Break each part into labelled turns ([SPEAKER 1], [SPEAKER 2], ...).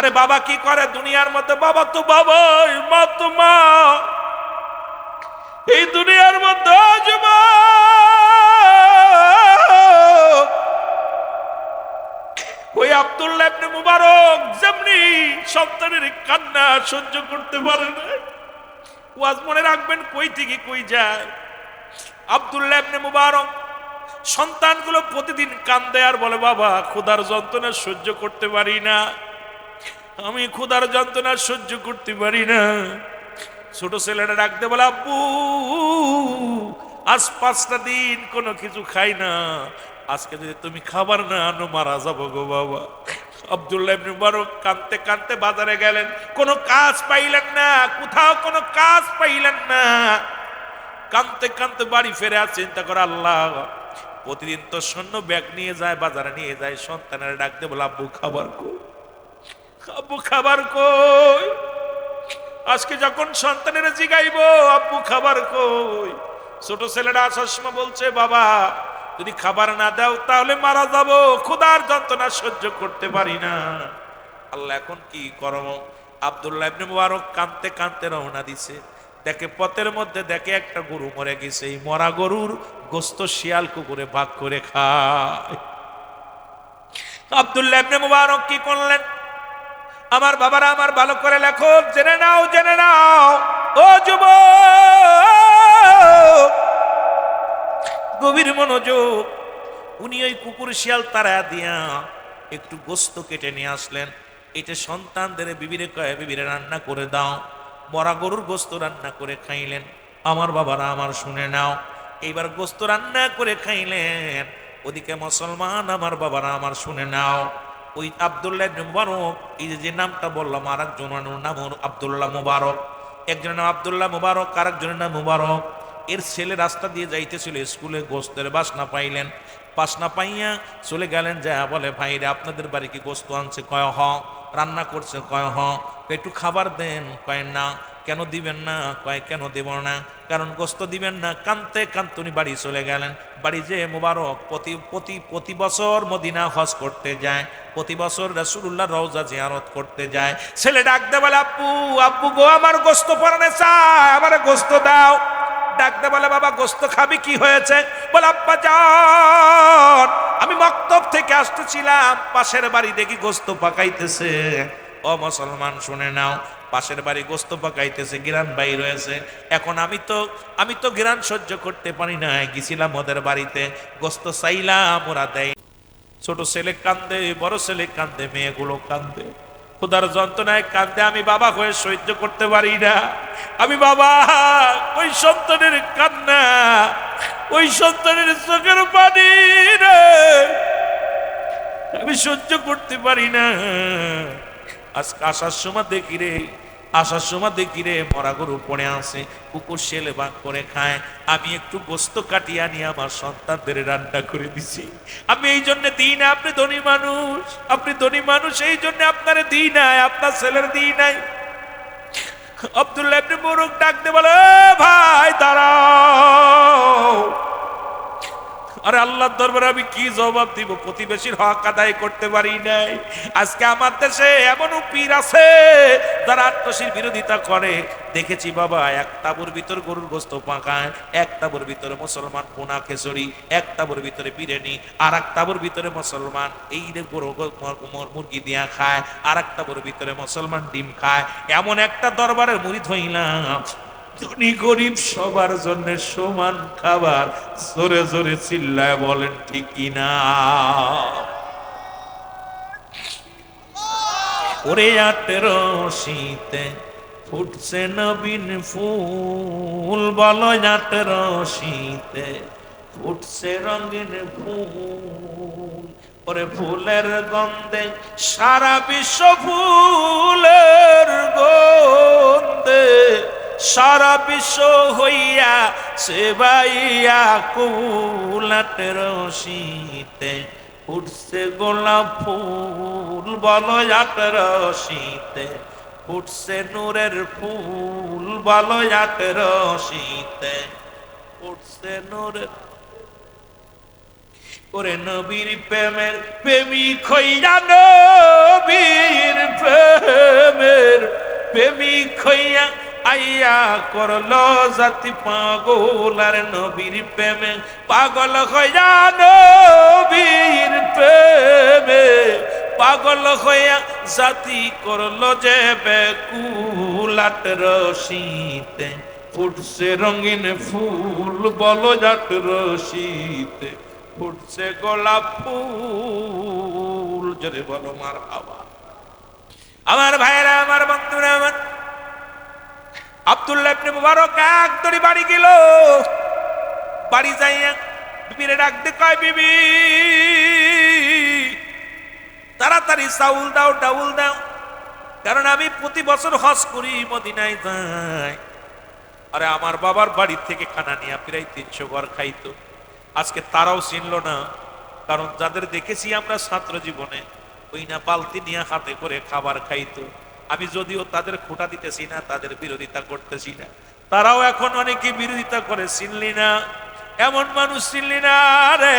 [SPEAKER 1] আরে বাবা কি করে দুনিয়ার মধ্যে? বাবা তো বাবাই, মা তো মা। এই দুনিয়ার মধ্যে যুবক ওই আব্দুল্লাহ ইবনে মুবারক যেমনি সন্তানের কান্না সহ্য করতে পারে না। ওয়াজ মনে রাখবেন, কই থেকে কই যায়। আব্দুল্লাহ ইবনে মুবারক সন্তানগুলো প্রতিদিন কান্দে আর বলে, বাবা ক্ষুধার যন্ত্রণা সহ্য করতে পারি না, আমি ক্ষুধার যন্ত্রণা সহ্য করতে পারি না। ছোট ছেলেটা ডাকতে বলে, আব্বু আজ 5টা দিন কোনো কিছু খাই না, আজকে যদি তুমি খাবার না আনো মারা যাবো গো বাবা। আব্দুল্লাহ ইবনে মুবারক কাঁদতে কাঁদতে বাজারে গেলেন, কোনো কাজ পাইলেন না, কোথাও কোনো কাজ পাইলেন না। কাঁদতে কাঁদতে বাড়ি ফিরে আর চিন্তা করে, আল্লাহ প্রতিদিন তো শূন্য ব্যাগ নিয়ে যায়, বাজারে নিয়ে যায়, সন্তানের ডাকতে বলে, আব্বু খাবার কই, আব্বু খাবার কই। আজকে যখন সন্তানের জিগাইবো আব্বু খাবার কই, ছোট ছেলেটা আসার সময় বলছে, বাবা যদি খাবার না দাও তাহলে মারা যাবো, ক্ষুধার যন্ত্রণা সহ্য করতে পারি না। আল্লাহ এখন কি করব? আব্দুল্লাহ ইবনে মুবারক কাঁদতে কাঁদতে রওনা দিছে। দেখে পথের মধ্যে দেখে একটা গরু মরে গেছে। এই মরা গরুর গোস্ত শিয়াল কুকুরে ভাগ করে খায়। আব্দুল্লাহ ইবনে মুবারক কি করলেন? আমার বাবারা আমার ভালো করে লেখো, জেনে নাও জেনে নাও ও যুবক, গভীর মনোযোগ। উনি ওই কুকুর শিয়াল তারা দিয়া একটু গোস্ত কেটে নিয়ে আসলেন। এটা সন্তানদের বিবিরে কয়ে, বিবিরে রান্না করে দাও। মরা গরুর গোস্ত রান্না করে খাইলেন। আমার বাবারা আমার শুনে নাও, এইবার গোস্ত রান্না করে খাইলেন। ওদিকে মুসলমান আমার বাবারা আমার শুনে নাও, ওই আব্দুল্লাহ ইবনে মুবারক, এই যে নামটা বললাম, আর একজনের নাম আব্দুল্লাহ মুবারক। একজনের নাম আব্দুল্লাহ মুবারক, আর একজনের নাম মুবারক। এর ছেলে রাস্তা দিয়ে যাইতেছিল স্কুলে, গোস্তের বাসনা পাইলেন। বাসনা পাইয়া চলে গেলেন, যা বলে, ভাইরে আপনাদের বাড়ি কি গোস্ত আনছে? কয় হ। রান্না করছে? কয় হ। একটু খাবার দেন? কয় না। কেন দিবেন না? কয় কেন দেব না, কারণ গোস্ত দিবেন না। কানতে কানতে উনি বাড়ি চলে গেলেন। বাড়ি যে মুবারক প্রতি বছর মদিনা হজ করতে যায়, প্রতি বছর রাসূলুল্লাহ রওজা জিয়ারত করতে যায়। ছেলে ডাকতে বলে, আব্বু আব্বু গো, আমার গোস্ত পরানে চায়, আমার গোস্ত দাও। ডাকতে বলে, বাবা গোস্ত খাবি? কি হয়েছে? বলে, আব্বা জান আমি মক্তব থেকে আসতেছিলাম, পাশের বাড়ি দেখি গোস্ত পাকাইতেছে। ও মুসলমান শুনে নাও, পাশের বাড়ি গোস্ত পাকাইতেছে, গিরান বাই রয়েছে। এখন আমি তো গিরান সহ্য করতে পারি না, গেছিলাম ওদের বাড়িতে, গোস্ত চাইলাম, ওরা দেয়। ছোট ছেলে কান্দে, বড় ছেলে কান্দে, মেয়েগুলো কান্দে, ক্ষুধার যন্ত্রণায় কান্দে। আমি বাবা হয়ে সহ্য করতে পারি না। আমি বাবা, ওই সন্তানের কান্না, ওই সন্তানের চোখের পানি রে আমি সহ্য করতে পারি না। আজকে আসার সময় দেখি রে মরা গরু পড়ে আছে, কুকুর শেলে ভাগ করে খায়। আমি একটু গোস্ত কাটিয়ে আনি আমার সন্তানদের রান্না করে দিছি। আমি এই জন্য দিই না। আপনি ধনী মানুষ, এই জন্য আপনার দিই নাই, আপনার ছেলের দিই নাই। আব্দুল্লাহ ইবনে মুবারক ডাকতে বলে, ভাই দাঁড়াও। আরে আল্লাহর দরবারে আমি কি জবাব দিব? প্রতিবেশীর হক আদায় করতে পারি নাই। আজকে আমার দেশে এমন পীর আছে যারা আত্মশীর বিরোধিতা করে। দেখেছি বাবা, এক তাবুর ভিতর গরুর গোস্ত পাকায়, এক তাবুর ভিতরে মুসলমান পোনা খেচড়ি, এক তাবুর ভিতরে বিরিয়ানি, আর এক তাবুর ভিতরে মুসলমান এই গরু মুরগি দিয়া খায়, আর এক তাবুর ভিতরে মুসলমান ডিম খায়। এমন একটা দরবারের মুরিদ হইলাম, ধনী গরিব সবার জন্য সমান খাবার। জোরে জোরে চিল্লায় বলেন ঠিক কিনা? ওরে 18 শীতে ফুটছে নবীন ফুল, বলো 18 শীতে ফুটছে রঙিন ফুল। ওরে ফুলের গন্ধে সারা বিশ্ব, ফুলের গন্ধে সারা বিশ্ব হইয়া সেবাইয়া কুল। 18 শীতে ফুটছে গোলাপ ফুল, বলো 18 শীতে ফুটছে নূরের ফুল, বলো 18 শীতে ফুটছে নূরের। ওরে নবীর প্রেমের প্রেমিক হইয়া, নবীর প্রেম প্রেমিক হইয়া আইয়া করলো জাতি পাগল, আর নবীর প্রেমে পাগল হইয়া নবীর প্রেমে পাগল হইয়া জাতি করলো যে বেকুল। আট রশিতে ফুটছে রঙিন ফুল, বলো জাট রশিতে ফুটছে গোলাপ ফুল। যদি বলো মার বাবা। আমার ভাইরা, আমার বন্ধুরা, আমার আব্দুল্লাহ ইবনে মুবারক এক দড়ি বাড়ি গেল। বাড়ি যাইয়া বিবিরে ডাক দে, কয় বিবি তাড়াতাড়ি চাউল দাও, ডাউল দাও, কারণ আমি প্রতি বছর হজ করি, মদিনায় যাই। আরে আমার বাবার বাড়ি থেকে খানা নিয়ে প্রায় 300 ঘর খাইতো। আজকে তারাও চিনল না, কারণ যাদের দেখেছি আমরা ছাত্র জীবনে ওই না বালতি নিয়ে হাতে করে খাবার খাইতো। আমি যদিও তাদের খোঁটা দিতেছি না, তাদের বিরোধিতা করতেছি না, তারাও এখন অনেকে বিরোধিতা করে। চিনলি না এমন মানুষ, চিনলি না রে,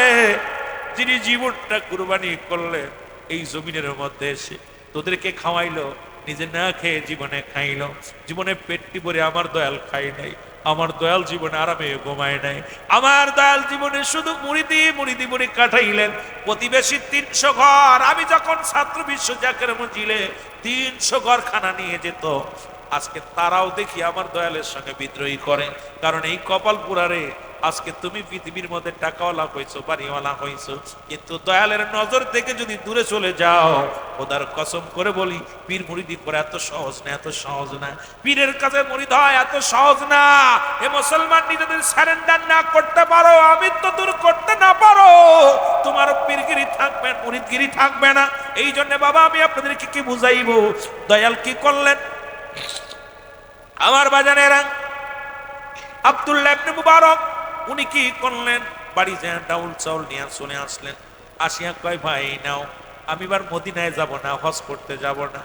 [SPEAKER 1] যিনি জীবনটা কুরবানি করলেন এই জমিনের মধ্যে এসে তোদেরকে খাওয়াইলো, নিজে না খেয়ে জীবনে খাইল। জীবনে পেটটি ভরে আমার দয়াল খাই নাই, আমার দয়াল জীবনে আরামে ঘুমায় নাই, আমার দয়াল জীবনে শুধু মুড়ি কাটাইলেন। প্রতিবেশী 300 ঘর, আমি যখন ছাত্র বিশ্ব জাকের মঞ্জিলে 300 ঘর খানা নিয়ে যেত। আজকে তারাও দেখি আমার দয়ালের সঙ্গে বিদ্রোহী করে, কারণ এই কপাল পুরারে আজকে তুমি পৃথিবীর মধ্যে টাকাওয়ালা হইছো, বাড়িওয়ালা হইছো, কিন্তু দয়ালের নজর থেকে যদি দূরে চলে যাও, খোদার কসম করে বলি পীর মুরিদি করে এত সহজ না, এত সহজ না। পীরের কাছে মুরিদ হয় এত সহজ না। এ মুসলমান নিজেদের সারেন্ডার না করতে পারো, আমি তো দূর করতে না পারো, তোমার পীরগিরি থাকবে, মুরিদগিরি থাকবে না। এই জন্য বাবা আমি আপনাদেরকে কি বুঝাইবো, দয়াল কি করলেন। আমার বাজানেরা, আব্দুল্লাহ ইবনে মুবারক উনি কি করলেন, বাড়ি যায় ডাউল চাউল নিয়ে চলে আসলেন। আসিয়া কয়, ভাই নাও, আমি এবার মদিনায় যাব না, হজ করতে যাব না,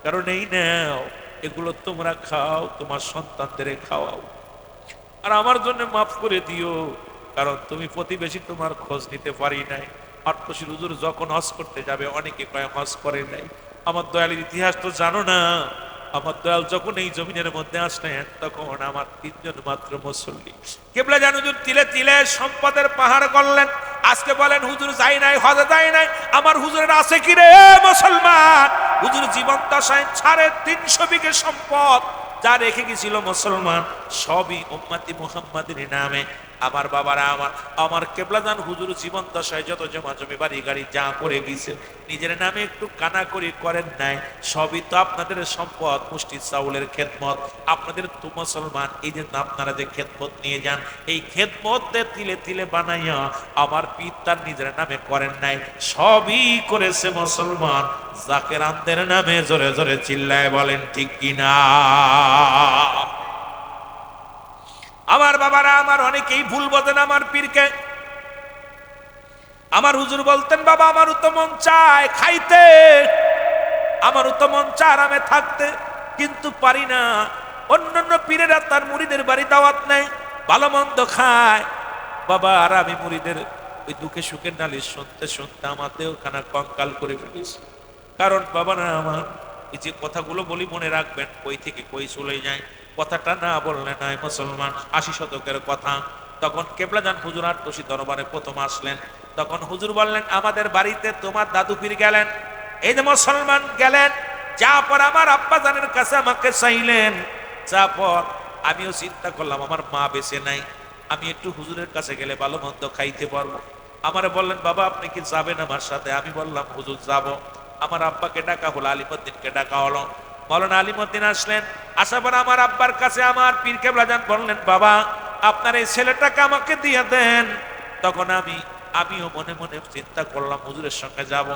[SPEAKER 1] কারণ এই নাও এগুলো তোমরা খাও, তোমার সন্তানদের খাওয়াও, আর আমার জন্য মাফ করে দিও, কারণ তুমি প্রতিবেশী তোমার খোঁজ নিতে পারি নাই। আটপশির হুজুর যখন হজ করতে যাবে অনেকে কয় হজ করে নাই। আমার দয়ালের ইতিহাস তো জানো না, আমার দয়াল যখন এই জমিনের মধ্যে আসলেন তখন আমার 3 জন মাত্র মুসল্লি। কেবলা জান হুজুর তিলে তিলে সম্পদের পাহাড় করলেন। আজকে বলেন হুজুর যাই নাই, হজে যাই নাই, আমার হুজুরের আছে কি রে মুসলমান? হুজুর জীবন দশায় 350 বিঘে সম্পদ যা রেখে গেছিল মুসলমান, সবই উম্মতি মুহাম্মাদের নামে। আমার বাবারা, আমার কেবলাদান হুজুর জীবন দশায় যত জমা জমি বাড়ি গাড়ি যা করে গেছে, নিজের নামে একটু কানাকড়ি করেন নাই, সবই তো আপনাদের সম্পদ, মুষ্টি চাউলের খেদমত। আপনাদের তো মুসলমান, এই যে আপনারা যে খেদমত নিয়ে যান, এই খেদমত তিলে তিলে বানাইয়া আমার পীর তার নিজের নামে করেন নাই, সবই করেছে মুসলমান জাকেরানদের নামে। জোরে জোরে চিল্লায় বলেন ঠিক কিনা। আমার বাবারা, আমার অনেকেই ভুল বোঝেন আমার পীরকে। আমার হুজুর বলতেন, বাবা আমারও তো মন চায় খাইতে, আমারও তো মন চায় আরামে থাকতে, কিন্তু পারি না। অন্যান্য পীরেরা তার মুরিদের বাড়ি দাওয়াত নেয়, ভালো মন্দ খায়। বাবা আর আমি মুরিদের ওই দুঃখে সুখের নালিশ শুনতে শুনতে আমাদেরও খানা কঙ্কাল করে ফেলেছি। কারণ বাবা না, আমার এই যে কথাগুলো বলি মনে রাখবেন, কই থেকে কই চলে যায়, কথাটা না বললে নয়। মুসলমান 80 শতকের কথা। তখন কেবলাজান হুজুর আটপশি দরবারে প্রথম আসলেন, তখন হুজুর বললেন, আমাদের বাড়িতে তোমার দাদু পীর গেলেন। এই যে মুসলমান গেলেন, যা পর আমার আব্বা জানের কাছে আমাকে চাইলেন, যা পর আমিও চিন্তা করলাম আমার মা বেঁচে নাই, আমি একটু হুজুরের কাছে গেলে ভালো মন্দ খাইতে পারবো। আমারে বললেন, বাবা আপনি কি যাবেন আমার সাথে? আমি বললাম, হুজুর যাব। আমার আব্বাকে ডাকা হলো, আলিমুদ্দিনকে ডাকা হলো। মৌলানা আলিমুদ্দিন আসলেন। আসার পর আমার আব্বার কাছে আমার পীর কেবলাজান বললেন, বাবা আপনার এই ছেলেটাকে আমাকে দিয়ে দেন। তখন আমিও মনে মনে চিন্তা করলাম হুজুরের সঙ্গে যাব।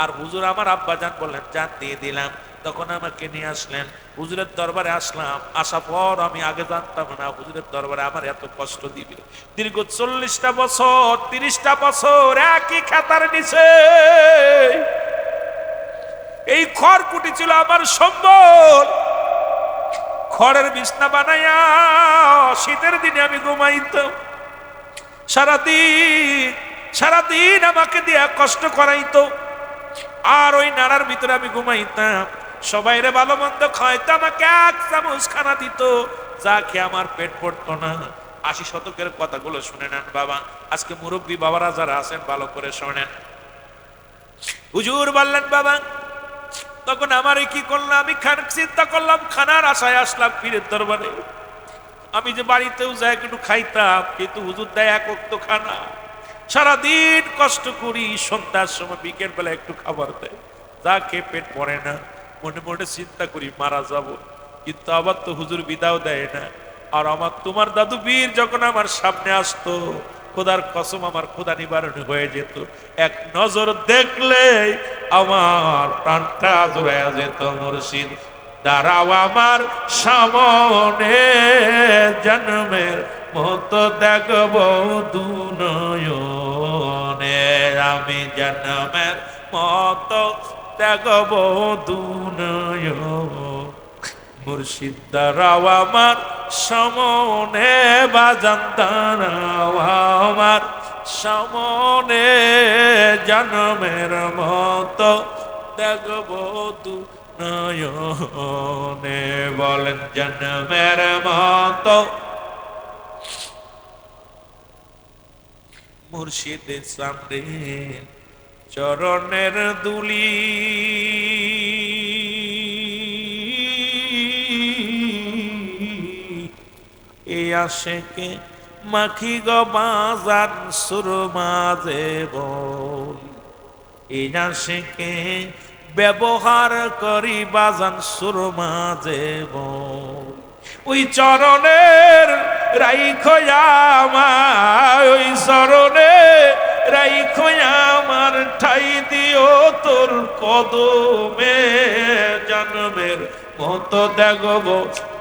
[SPEAKER 1] আর হুজুর আমার আব্বাজান বললেন, যান দিয়ে দিলাম। তখন আমাকে নিয়ে আসলেন, হুজুরের দরবারে আসলাম। আসার পর আমি আগে জানতাম না হুজুরের দরবারে আমার এত কষ্ট দিবে। দীর্ঘ 40টা বছর 30টা বছর একই খাতার নিচে এই খড়কুটি ছিল আমার সম্বল। খড়ের বিছনা বানাইয়া শীতের দিনে আমি ঘুমাইতাম। সারাদিন আমাকে দিয়া কষ্ট করাইতো, আর ওই নাড়ার ভিতরে আমি ঘুমাইতাম। সবাইরে ভালো মন্দ খাইতো, আমাকে এক চামচ খানা দিত, যা খেয়ে আমার পেট পড়তো না। 80 শতকের কথাগুলো শুনে নেন বাবা। আজকে মুরব্বী বাবারা যারা আছেন ভালো করে শোনেন। হুজুর বললেন বাবা, তখন আমারে কি করলাম, আমি চিন্তা করলাম, খানার আশায় আসলাম পীরের দরবারে। আমি যে বাড়িতেও যাই একটু খাইতাম, কিন্তু হুজুর দেয় এক ওয়াক্ত খানা। সারাদিন কষ্ট করি, সন্ধ্যার সময় বিকেল বেলা একটু খাবার দেয়, যা খেয়ে পেট পড়ে না। মনে মনে চিন্তা করি মারা যাব, কিন্তু আবার তো হুজুর বিদাও দেয় না। আর আমার তোমার দাদু বীর যখন আমার সামনে আসতো, খোদার কসম আমার খোদা নিবারণ হয়ে যেত। এক নজর দেখলে আমার প্রাণটা জোড়ায় যেত। মুর্শিদ দাঁড়াও আমার সামনে, জন্মের মতো দেখব দুনয়নে, আমি জন্মের মতো দেখব দুনয়ন। মুর্শিদ দাঁড়াও আমার সামনে, বাজান দাঁড়াও আমার সামনে, জন্মের মতো দেখব দুনয়নে। বলেন জন্মের মতো। মুর্শিদ সামনে চরণের দুলি, এই আশেকে মাখি গো বাজান সুরমাজে বল, এই আশেকে ব্যবহার করি বাজান সুরমাজে বল। ওই চরণের রাইখো আমার, ওই চরণে রাইখো আমার, ঠাই দিও তোর কদমে, জন্মের মতো দেখব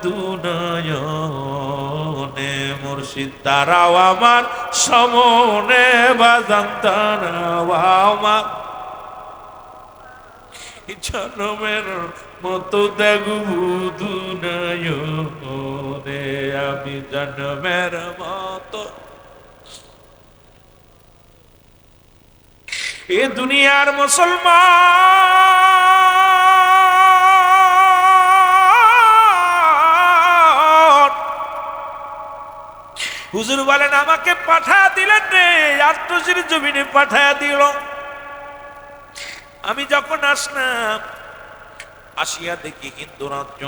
[SPEAKER 1] দুনয়নে। মুর্শিদ দাঁড়াও আমার সামনে, বাজান দাঁড়াও আমার জন্মের মতো দেখব দুনয়নে, আমি জন্মের মতো। এ দুনিয়ার মুসলমান, হুজুর বলেন আমাকে পাঠা দিলেন রে, আত্মজির জমিনে পাঠা দিল। আমি যখন আসলাম, আসিয়া দেখি হিন্দু রাজ্য,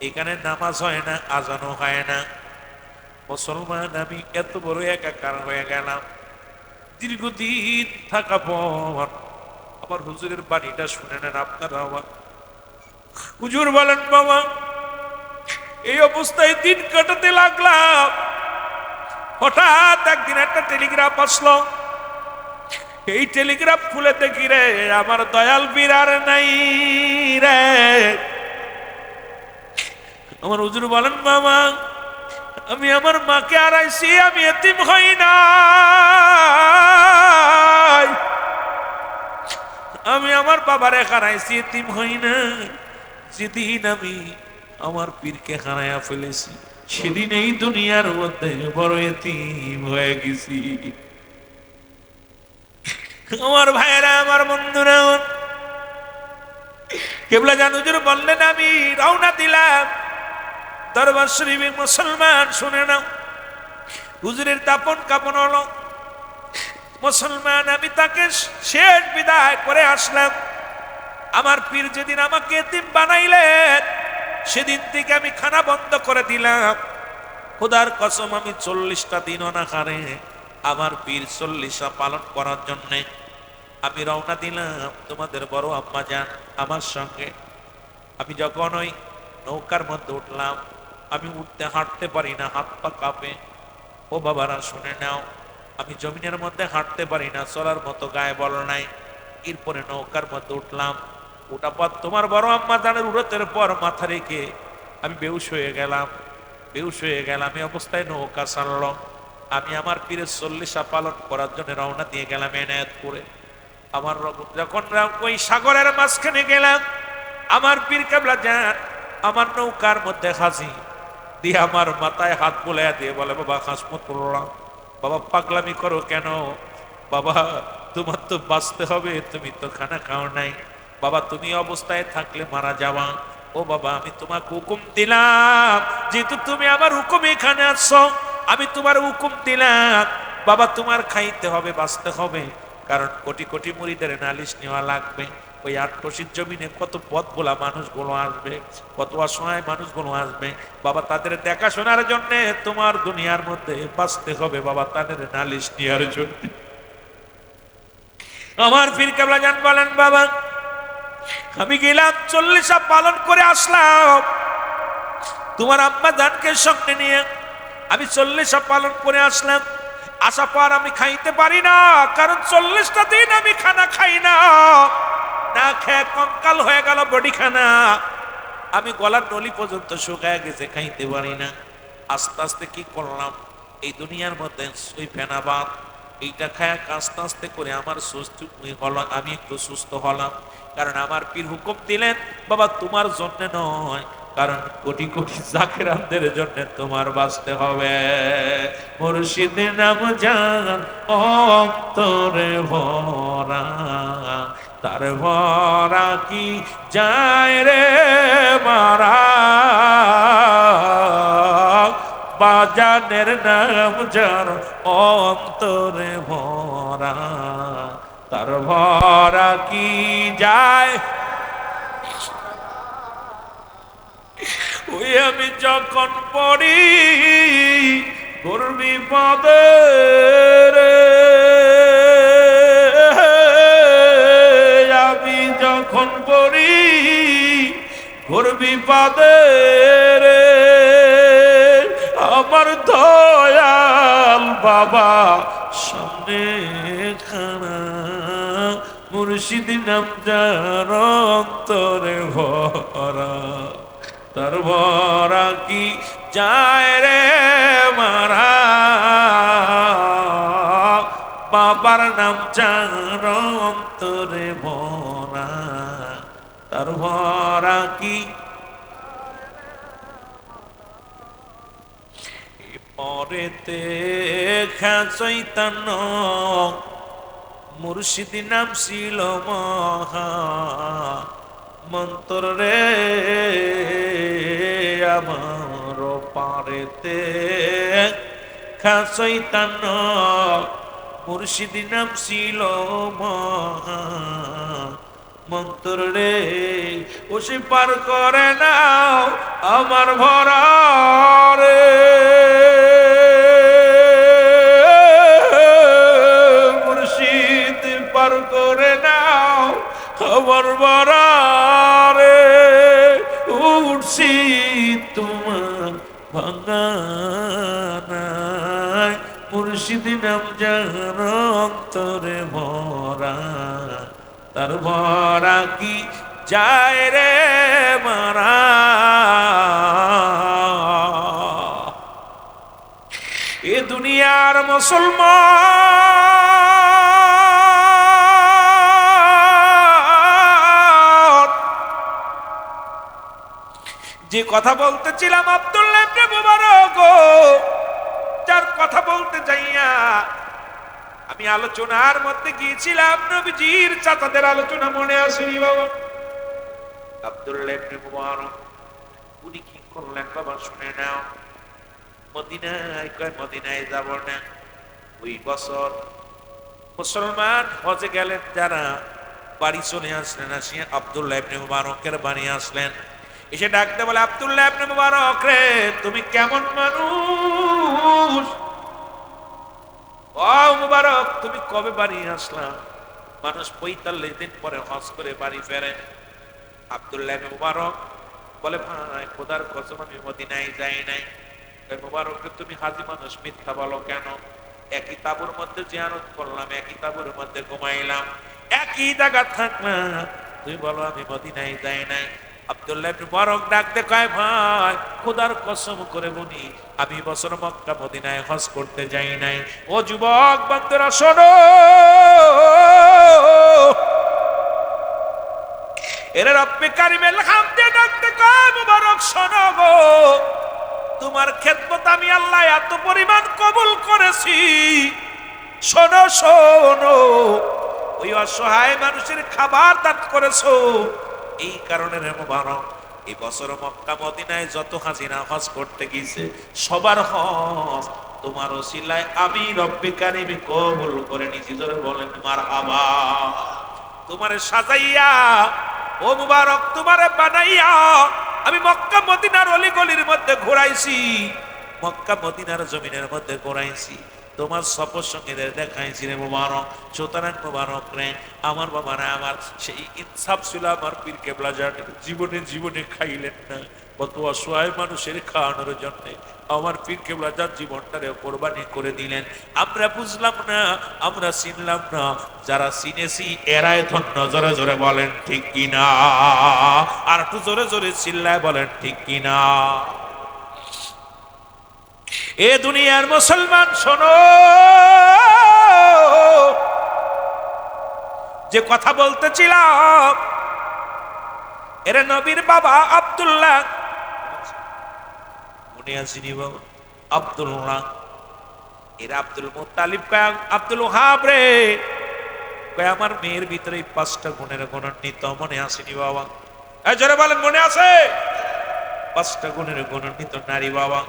[SPEAKER 1] এখানে নামাজ হয় না, আজানও হয় না। মুসলমান আমি এত বড় একাকার হয়ে গেলাম। দীর্ঘদিন থাকা পর আবার হুজুরের বাণীটা শুনে নেন আপনারা। আবার হুজুর বলেন বাবা, এই অবস্থায় দিন কাটাতে লাগলাম। হঠাৎ একদিন একটা টেলিগ্রাফ আসলো। এই টেলিগ্রাফ খুলে দেখি রে, আমার দয়াল বিরার নাই রে। আমার হুজুর বলেন বাবা, আমি আমার মাকে হারাইছি, আমি এতিম হই নাই। আমি আমার বাবারে হারাইছি, এতিম হই নাই। যেদিন আমি আমার পীরকে হারাইয়া ফেলেছি, সেদিন এই দুনিয়ার মধ্যে বড় এতিম হয়ে গেছি। আমার ভাইয়েরা, আমার বন্ধুরা, কেবলা জান হুজুর বললেন, আমি রওনা দিলাম দরবার শরীফে। মুসলমান শুনে নাও, হুজুরের দাপন কাপন হলো। মুসলমান আমি তাকে শেষ বিদায় করে আসলাম। আমার পীর যেদিন আমাকে এতিম বানাইলেন, সেদিন থেকে আমি খানা বন্ধ করে দিলাম। খোদার কসম, আমি 40টা দিন অনাহারে আমার পীর 40 পালন করার জন্য আমি রওনা দিলাম। তোমাদের বড় আম্মা যান আমার সঙ্গে। আমি যখন ওই নৌকার মধ্যে উঠলাম, আমি উঠতে হাঁটতে পারি না, হাত পা কাঁপে। ও বাবারা শুনে নাও, আমি জমিনের মধ্যে হাঁটতে পারি না, চলার মতো গায়ে বল নাই। এরপরে নৌকার মধ্যে উঠলাম, ওটা পর তোমার বড় আম্মা জানের উড়তের পর মাথা রেখে আমি বেহুশ হয়ে গেলাম। বেহুশ হয়ে গেলাম, এই অবস্থায় নৌকা ছাড়ল। আমি আমার পীরের 40 পালন করার জন্য রওনা দিয়ে গেলাম এনায়েতপুরে। আমার যখন ওই সাগরের মাঝখানে গেলাম, আমার পীর কেবলা যান আমার নৌকার মধ্যে হাসি দিয়ে আমার মাথায় হাত বুলাইয়া দিয়ে বলে, বাবা হাসমত করলাম, বাবা পাগলামি করো কেন? বাবা তোমার তো বাঁচতে হবে, তুমি তো খানা খাও নাই। বাবা তুমি অবস্থায় থাকলে মারা যাওয়া। ও বাবা আমি তোমাকে হুকুম দিলাম, যেহেতু তুমি আমার হুকুম এখানে আসছো, আমি তোমার হুকুম দিলাম বাবা তোমার খাইতে হবে, বাঁচতে হবে, কারণ কোটি কোটি মুরিদের নালিশ নেওয়া লাগবে। ওই আটকশির জমিনে কত পথ ভোলা মানুষগুলো আসবে, কত অসহায় মানুষগুলো আসবে বাবা, তাদের দেখাশোনার জন্য তোমার দুনিয়ার মধ্যে বাঁচতে হবে বাবা, তাদের নালিশ নেওয়ার জন্য। আমার পীর কেবলা জান বলেন বাবা আমি গেলাম 40 পালন করে আসলাম তোমার আম্মা জানকে সঙ্গে নিয়ে, আমি 40 পালন করে আসলাম। আসা পর আমি খাইতে পারি না, কারণ 40টা দিন আমি খানা খাই না, না খেয়ে কঙ্কাল হয়ে গেল বডি খানা, আমি গলার নলি পর্যন্ত শুকায় গেছে, খাইতে পারি না। আস্তে আস্তে কি করলাম, এই দুনিয়ার মধ্যে সুই ফেনাবাদ এইটা খায় আস্তে আস্তে করে আমার সুস্থ হলো, আমি একটু সুস্থ হলাম। কারণ আমার পীর হুকুম দিলেন বাবা তোমার জন্য নয়, কারণ কোটি কোটি জাকেরানদের জন্য তোমার বাঁচতে হবে। মুর্শিদের নাম জান অন্তরে ভরা, তার ভরা কি যায় রে মারা, বাজানের নাম যার অন্তরে ভরা, তার ভরা কি যায়। ওই আমি যখন পড়ি ঘোর বিপদে রে, আমি যখন পড়ি ঘোর বিপদে রে, আমার দয়াল বাবা সামনে খানা, মুর্শিদ নাম যার অন্তরে ভরা, তার ভরা কি যায় রে মারা, বাবার নাম যার অন্তরে ভরা, তার ভরা কি। পরেতে চৈতন্য মুর্শিদ নাম ছিল মহা মন্ত্র রে, আমার পারেতে চৈতন্য মুর্শিদ নাম ছিল মহা মন্ত্র রে, ও সে পার করে নাও আমার ভরা রে, মুর্শিদ পার করে নাও আমার ভরা রে, উঠছি তোমার ভাঙানায়, মুর্শিদ নাম যার অন্তরে ভরা, তার ভরা কি যায় রে মারা। এ দুনিয়ার মুসলমান, যে কথা বলতেছিলাম আব্দুল্লাহ ইবনে মুবারক, যার কথা বলতে যাইয়া আমি আলোচনার মধ্যে গিয়েছিলাম, নবীজির চাচাদের আলোচনা মনে আসেনি বাবা। আব্দুল্লাহ ইবনে মুবারক উনি কি করলেন বাবা শুনে নাও, মদিনায় কয় মদিনায় যাব না। ওই বছর মুসলমান হজে গেলেন যারা, বাড়ি চলে আসলেন, আসিয়া আব্দুল্লাহ ইবনে মুবারকের বাড়ি আসলেন, এসে ডাকতে বলে আব্দুল্লাহ ইবনে মুবারক রে তুমি কেমন মানুষ, ও মুবারক তুমি কবে বাড়ি আসলাম? মানুষ 45 দিন পরে হজ করে বাড়ি ফেরে। আব্দুল্লাহ ইবনে মুবারক বলে ভাই খোদার কসম আমি মদিনায় যাই নাই। মুবারক তুমি হাজি মানুষ মিথ্যা বলো কেন? একই তাবুর মধ্যে জিয়ারত করলাম, একই তাবুর মধ্যে ঘুমাইলাম, একই জায়গা থাকলাম, তুই বলো আমি মদিনায় যাই নাই। আব্দুল্লাহ ইবনে মুবারক ডাকতে কয় ভাই খোদার কসম করে বলি আমি বছর মক্কা মদিনায় হজ করতে যাই নাই। ও যুবক বান্দরা শোনো, এর রব্বে কারিমের হামদে ডাকতে কয় মুবারক শোনো গো, তোমার খেদমত আমি আল্লাহ এত পরিমাণ কবুল করেছি, শোনো শোনো ওই অসহায় মানুষের খাবার দান করেছো। এই কারণে রে মুবারক এই বছর মক্কা মদিনায় যত হাজিরা হজ করতে গেছে সবার হজ তোমার ওসিলায় আমি রব্বে কারিম কবুল করে নিয়েছি। জোরে বলেন মারহাবা। তোমারে সাজাইয়া ও মুবারক তোমারে বানাইয়া আমি মক্কা মদিনার অলিগলির মধ্যে ঘোরাইছি, মক্কা মদিনার জমিনের মধ্যে ঘোরাইছি, তোমার সফর সঙ্গীদের দেখাইছি রে মুবারক। সুতরাং মুবারক রে আমার বাবারা আমার সেই ইনসাফ ছিল আমার পীর কেবলা জান জীবনে জীবনে খাইলেন না, কত অসহায় মানুষের খাওয়ানোর জন্য আমার পীর কেবলা জান জীবনটারে কোরবানি করে দিলেন। আমরা বুঝলাম না, আমরা চিনলাম না, যারা চিনেছি এরাই ধন্য। জোরে জোরে বলেন ঠিক কিনা, আর একটু জোরে জোরে চিল্লায় বলেন ঠিক কিনা। এ দুনিয়ার মুসলমান শোনো, যে কথা বলতেছিলাম এর নবীর বাবা আব্দুল্লাহ, মনে আসেনি বাবা আব্দুল্লাহ, এর আব্দুল মুত্তালিব কয় আব্দুল ওহাব রে, কয় আমার মেয়ের ভিতরে 5টা গুণের গুণান্বিত, মনে আসেনি বাবা? জোরে বলেন মনে আছে? 5টা গুণের গুণান্বিত নারী বাবা।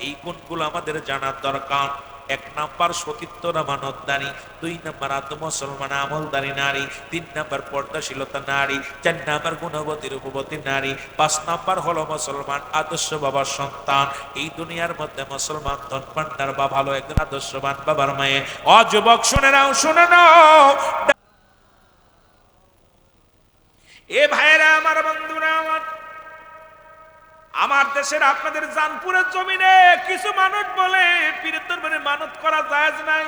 [SPEAKER 1] এই গুণগুলো আমাদের জানার দরকার। 1 নাম্বার সতীত্ব আমানতদারি, 2 নাম্বার আত্মমুসলমান আমলদারি নারী, 3 নাম্বার পর্দাশীলতা নারী, 4 নাম্বার গুণবতী রূপবতী নারী, 5 নাম্বার হলো মুসলমান আদর্শ বাবার সন্তান। এই দুনিয়ার মধ্যে মুসলমান ধন ভান্ডার বা ভালো একজন আদর্শবান বাবার মেয়ে। যুবক শুনে নাও, শুনে নাও এ ভাইয়েরা আমার, বন্ধুরা আমার, আমার দেশের আপনাদের জানপুরের জমিনে কিছু মানুষ বলে পীরের দরবারে মানত করা জায়েজ নাই,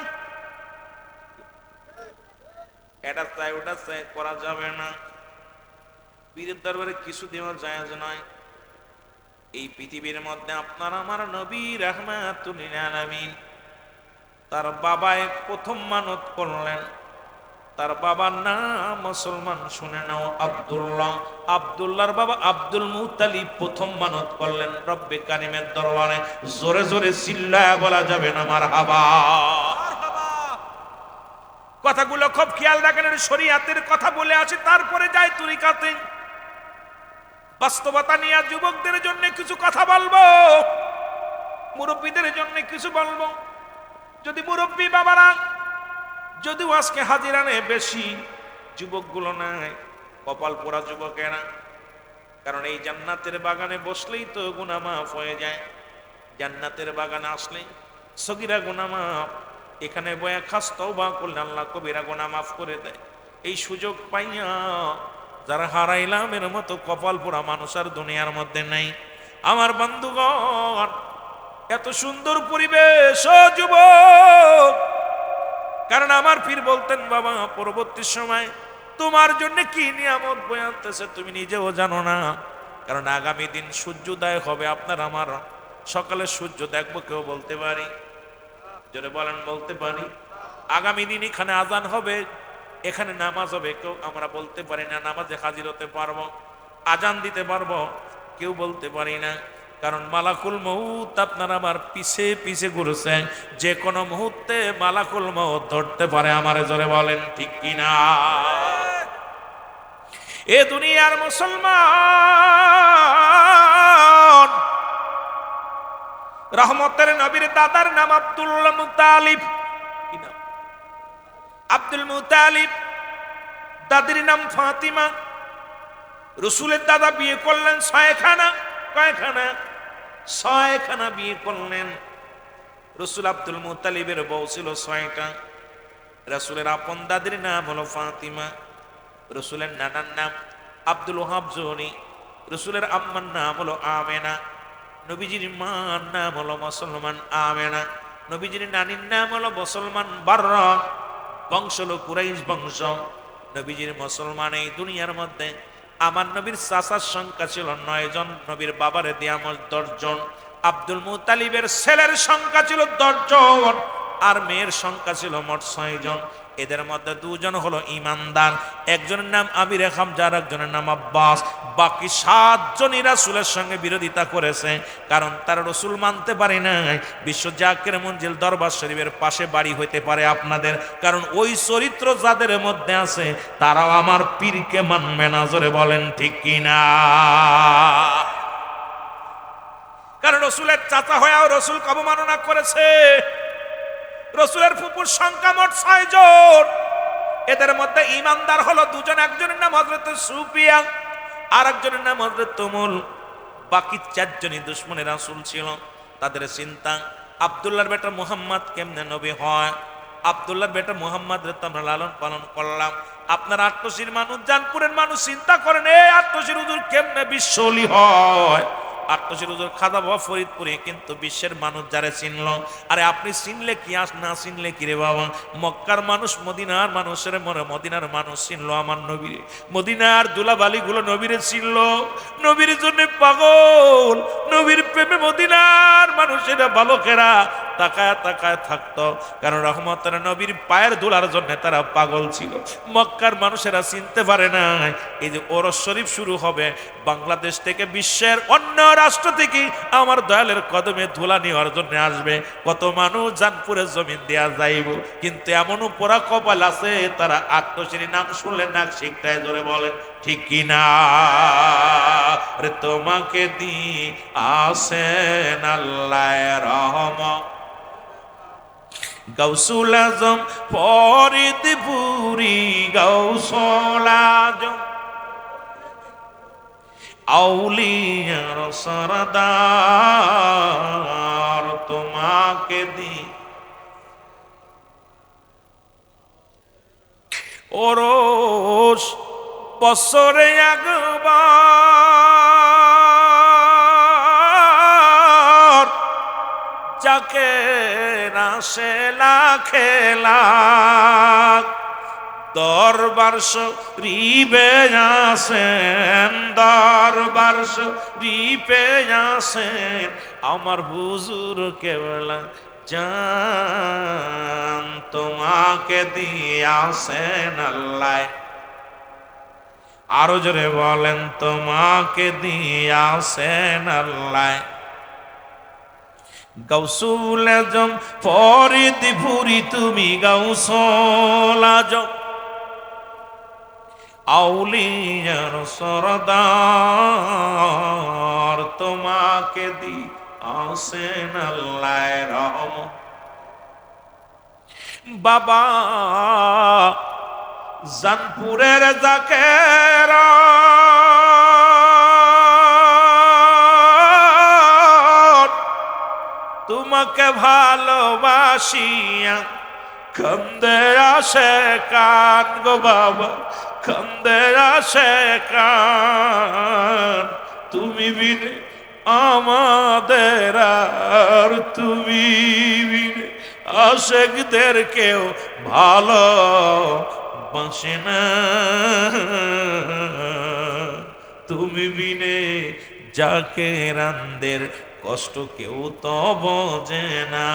[SPEAKER 1] এটা চাই ওটা চাই করা যাবে না, পীরের দরবারে কিছু দেওয়া জায়েজ নয়। এই পৃথিবীর মধ্যে আপনার আমার নবী রাহমাতুল লিল আলামিন তার বাবায় প্রথম মানত করলেন, তার বাবার নাম মুসলমান শুনে নাও আব্দুল্লাহ। আব্দুল্লাহর বাবা আব্দুল মুত্তালিব প্রথম মানত করলেন রব্বে কারিমের দরবারে। জোরে জোরে চিল্লায়া বলা যাবে না মারহাবা। কথাগুলো খুব খেয়াল রাখেন, শরীয়তের কথা বলে আসি তারপরে যাই তরিকাতে। বাস্তবতা নিয়ে যুবকদের জন্য কিছু কথা বলবো, মুরব্বীদের জন্য কিছু বলবো। যদি মুরব্বী বাবারা যদিও আজকে হাজিরা নেই বেশি, যুবকগুলো নাই, কপাল পোড়া যুবকেরা, কারণ এই জান্নাতের বাগানে বসলেই তো গুনাহ মাফ হয়ে যায়। জান্নাতের বাগানে আসলে সগীরা গুনাহ মাফ, এখানে বয়া খাস তওবা করলে আল্লাহ কবিরা গুনাহ মাফ করে দেয়। এই সুযোগ পাইয়া যারা হারাইলাম এর মতো কপাল পোড়া মানুষ আর দুনিয়ার মধ্যে নাই। আমার বন্ধুগণ, এত সুন্দর পরিবেশ ও যুবক, কারণ আমার পীর বলতেন বাবা পরবর্তী সময় তোমার জন্য কি নিয়ামত বয়ে আনতেছে তুমি নিজেও জানো না। কারণ আগামী দিন সূর্যোদয় হবে, আপনার আমার সকালে সূর্য দেখবো, কেউ বলতে পারি? যদি বলেন বলতে পারি। আগামী দিন এখানে আজান হবে, এখানে নামাজ হবে, কেউ আমরা বলতে পারি না নামাজে হাজির হতে পারবো, আজান দিতে পারবো, কেউ বলতে পারি না। কারণ মালাকুল মউত আপনার আমার পিছে পিছে ঘুরছে, যে কোনো মুহূর্তে মালাকুল মউত ধরতে পারে। আমারে জোরে বলেন ঠিক কিনা। এ দুনিয়ার মুসলমান, রহমতের নবীর দাদার নাম আব্দুল মুত্তালিব। কি নাম? Abdul Muttalib. দাদির নাম ফাতিমা। রসুলের দাদা বিয়ে করলেন 6খানা। কয়খানা? 6খানা বিয়ে করলেন। রসুল আব্দুল মুত্তালিবের বউ ছিল 6টা। রসুলের আপন দাদির নাম হলো ফাতিমা। রসুলের নানার নাম আব্দুল ওহাব জোহরি। রসুলের আম্মার নাম হলো আমেনা। নবীজির মার নাম হলো মুসলমান আমেনা। নবীজির নানির নাম হলো মুসলমান বাররা। বংশ হলো কুরাইশ বংশ। নবীজির মুসলমান। এই দুনিয়ার মধ্যে আমার নবীর চাচার সংখ্যা ছিল 9 জন, নবীর বাবারে দিয়া 10 জন। আব্দুল মুত্তালিবের ছেলের সংখ্যা ছিল 10 জন, আর মেয়ের সংখ্যা ছিল মোট 6 জন। এদের মধ্যে দুজন হলো ইমানদার, একজনের নাম আমির হামজা আর একজনের নাম আব্বাস। বাকি 7 জনই রাসূলের সঙ্গে বিরোধিতা করেছে, কারণ তারা রসুল মানতে পারে নাই। বিশ্ব জাকির মঞ্জিল দরবার শরীফের পাশে বাড়ি হইতে পারে আপনাদের, কারণ ওই চরিত্র যাদের মধ্যে আছে তারাও আমার পীরকে মানবে না। জোরে বলেন ঠিক কিনা? কারণ রসুলের চাচা হয়েও রসুলকে অবমাননা করেছে। রসুলের ফুপুর সংখ্যা মোট 6 জন। এদের মধ্যে ইমানদার হলো দুজন, একজনের নাম হযরত সুফিয়ান আর একজনের নাম হযরত তুমুল। বাকি 4 জনই দুশমনে রাসূল ছিল। তাদের চিন্তা আব্দুল্লাহর বেটা মুহাম্মদ কেমনে নবী হয়। আব্দুল্লাহর বেটা মুহাম্মদ রে তো আমরা লালন পালন করলাম। আপনার আট্টশির মানুষ, জানপুরের মানুষ চিন্তা করেন এই আট্টশির হুজুর কেমনে বিশ্বলি হয়। আট্টশির হুজুর খাজা বাবা ফরিদপুরে, কিন্তু বিশ্বের মানুষ যারা চিনল। আরে আপনি চিনলে কি, আস না চিনলে কি রে বাবা। মক্কার মানুষ মদিনার মানুষের মনে, মদিনার মানুষ চিনলো আমার নবী। মদিনার দুলাবালি গুলো নবীরে চিনল, নবীর জন্য পাগল। নবীর প্রেমে মদিনার মানুষেরা বালকেরা তাকায় তাকায় থাকতো, কারণ রহমতের নবীর পায়ের ধুলার জন্য তারা পাগল ছিল। মক্কার মানুষেরা চিনতে পারে না। এই যে ওরস শরীফ শুরু হবে, বাংলাদেশ থেকে বিশ্বের অন্য রাষ্ট্র থেকে আমার দয়ালের কদমে ধুলা নেওয়ার জন্য আসবে। কত মানুষ জানপুরে জমিন দেয়া যাইব, কিন্তু এমনও পোড়া কপাল আছে তারা আট্টশির নাম শুনলে নাক শিখটায় জোরে বলেন ঠিক কিনা? রে তোমাকে দি আসেন আল্লাহ রহমত। গাউসুল আজম ফরিদপুরি, গাউসুল আজম আউলিয়ার সরদার, তোমাকে দি ওরস বছরে একবার, যাকে আসে লাখে লাখ। দরবার শরীফে আসেন, দরবার শরীফে আসেন আমার হুজুর কেবলা জান, তোমাকে দিয়ে আসেন আল্লাহ। আরো জোরে বলেন তোমাকে দিয়ে আসেন আল্লাহ। গাউসুল আজম ফরিদপুরি, তুমি গাউসুল আজম আউলিয়ার সরদার, তোমাকে দি আসেন আল্লাহ রহমত। বাবা জানপুরের জাকেরা তোমাকে ভালোবাসিয়া কান্দে আসে কান গো বাবা, কান্দে আসে কান। তুমি বিনে আমাদের আর, তুমি বিনে আশেকদের কেউ ভালো বাসে না। তুমি বিনে জাকেরানদের কষ্ট কেউ তো বোঝে না।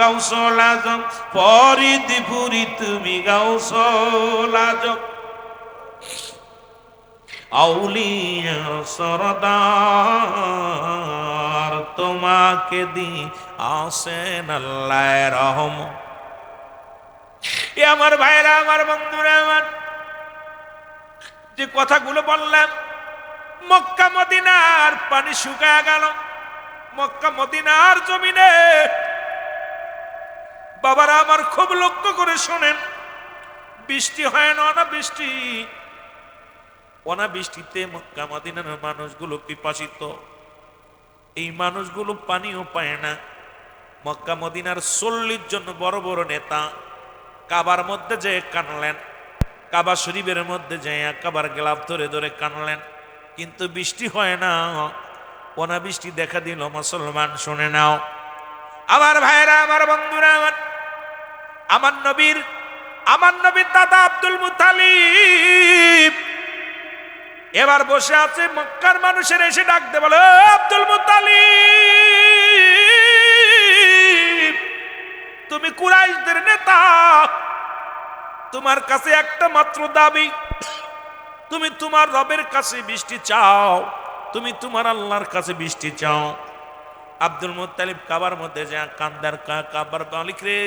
[SPEAKER 1] গাউসুল আজম ফরিদপুরি, তুমি গাউসুল আজম আউলিয়া সরদার, তোমাকে দি আসেন আল্লাহ রহমত। এ আমার ভাইরা, আমার বন্ধুরা, আমার যে কথাগুলো বললাম, মক্কা মদিনার পানি শুকায় গেল। মক্কা মদিনার জমিনে বাবারা আমার খুব লক্ষ্য করে শোনেন, বৃষ্টি হয় না, অনাবৃষ্টি। অনাবৃষ্টিতে মক্কা মদিনার মানুষগুলো পিপাসিত। এই মানুষগুলো পানিও পায় না। মক্কা মদিনার 40 জন বড় বড় নেতা কাবার মধ্যে যে কানলেন, কাবা শরীফের মধ্যে যে কাবার গেলাপ ধরে ধরে কানলেন, কিন্তু বৃষ্টি হয় না। অনাবৃষ্টি দেখা দিল। মুসলমান শুনে নাও আমার ভাইরা, আমার বন্ধুরা, আমার নবীর দাদা আব্দুল মুত্তালিব এবার বসে আছে। মক্কার মানুষের এসে ডাকতে বলে, আব্দুল মুত্তালিব তুমি কুরাইশদের নেতা, তোমার কাছে একটা মাত্র দাবি, তুমি তোমার রবের কাছে বৃষ্টি চাও, তুমি তোমার আল্লাহর কাছে বৃষ্টি চাও। আব্দুল মুত্তালিব কাবার মধ্যে যা কান্দার কাবার মালিক রে,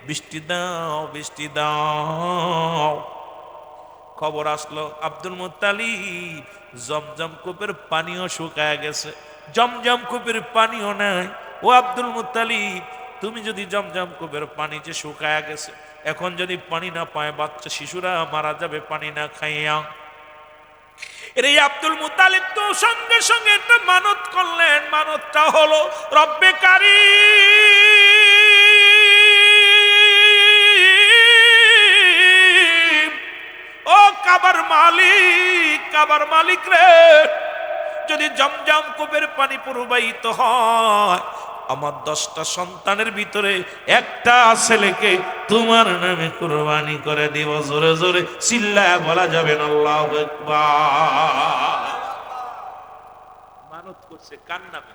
[SPEAKER 1] বৃষ্টি দাও, বৃষ্টি দাও। খবর আসলো আব্দুল মুত্তালিব জমজম কূপের পানিও শুকায় গেছে, জমজম কূপের পানিও নাই। ও আব্দুল মুত্তালিব, তুমি যদি জমজম কূপের পানি যে শুকায় গেছে, এখন যদি পানি না পায় বাচ্চা শিশুরা মারা যাবে পানি না খাইয়া। এর আব্দুল মুত্তালিব তো সঙ্গে সঙ্গে একটা মানত করলেন, মানতটা হলো রব্বে কারীম, ও কাবার মালিক, কাবার মালিক রে, যদি জমজম কূপের পানি প্রবাহিত হয়, আমার 10টা সন্তানের ভিতরে একটা ছেলেকে তোমার নামে কুরবানি করে দিব। জোরে জোরে চিল্লায়া বলা যাবে না আল্লাহু আকবার। মানত করছে কার নামে?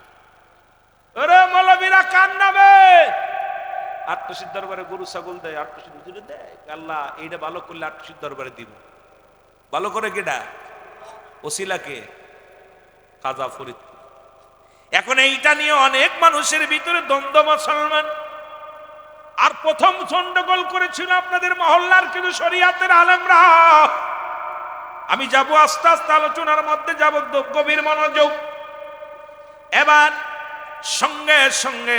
[SPEAKER 1] ওরে মৌলবীরা কার নামে? আট্টসির দরবারে গরু ছাগল দেয়, আট্টসির হুজুরে দেয়। আল্লাহ এইটা ভালো করলে আট্টসির দরবারে দিব। ভালো করে কেডা? ওসিলাকে খাজা ফরিদ। এখন এইটা নিয়ে অনেক মানুষের ভিতরে দ্বন্দ্ব মুসলমান। আর প্রথম গন্ডগোল করেছিল আপনাদের মহল্লার কিছু শরিয়াতের আলেমরা। আমি যাব আস্তে আস্তে আলোচনার মধ্যে যাব, গভীর মনোযোগ। এবার সঙ্গে সঙ্গে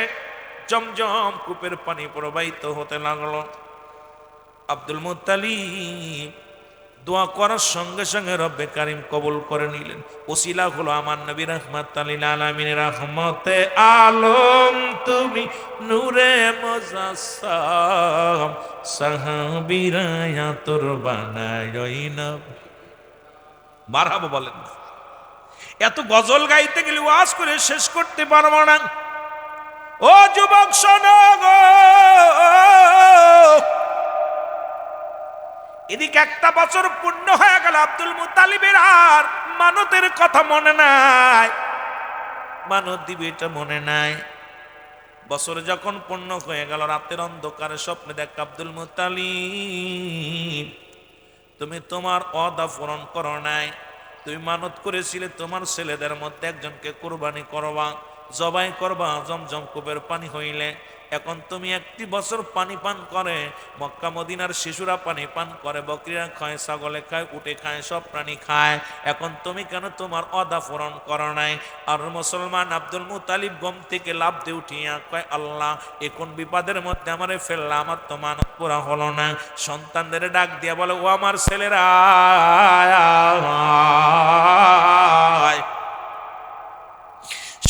[SPEAKER 1] জমজম কূপের পানি প্রবাহিত হতে লাগলো। আব্দুল মুত্তালিব দোয়া করার সঙ্গে সঙ্গে রব্বে কারীম কবুল করে নিলেন। ওসিলা হলো আমার নবী রাহমাতুল লিল আলামিন, রহমতে আলম তুমি, নূরে মুজাসসাম, সাহাবীরা তোর বানায় নবী। মারহাবা বলেন। এত গজল গাইতে গেলে ওয়াজ করে শেষ করতে পারবো না। ও যুবক শোনো গো, এদিকে একটা বছর পূর্ণ হয়ে গেল, আব্দুল মুত্তালিবের আর মানতের কথা মনে নাই, মানত দিবে এটা মনে নাই। বছর যখন পূর্ণ হয়ে গেল, রাতের অন্ধকারে স্বপ্নে দেখ আব্দুল মুত্তালিব তুমি তোমার ওয়াদা পূরণ করো নাই। তুমি মানত করেছিলে তোমার ছেলেদের মধ্যে একজনকে কুরবানি করবা, জবাই করবা জমজম কূপের পানি হইলে। এখন তুমি 1 বছর পানি পান করে, মক্কা মদিনার শিশুরা পানি পান করে, বকরিরা খায়, ছাগলে খায়, উটে খায়, সব প্রাণী খায়। এখন তুমি কেন তোমার ওয়াদা পূরণ করো নাই? আর মুসলমান আব্দুল মুত্তালিব গম থেকে লাফ দিয়ে উঠিয়া কয়, আল্লাহ এখন বিপদের মধ্যে আমারে ফেললা, আমার তো মানত পুরা হলো না। সন্তানদের ডাক দিয়া বলে, ও আমার ছেলেরা,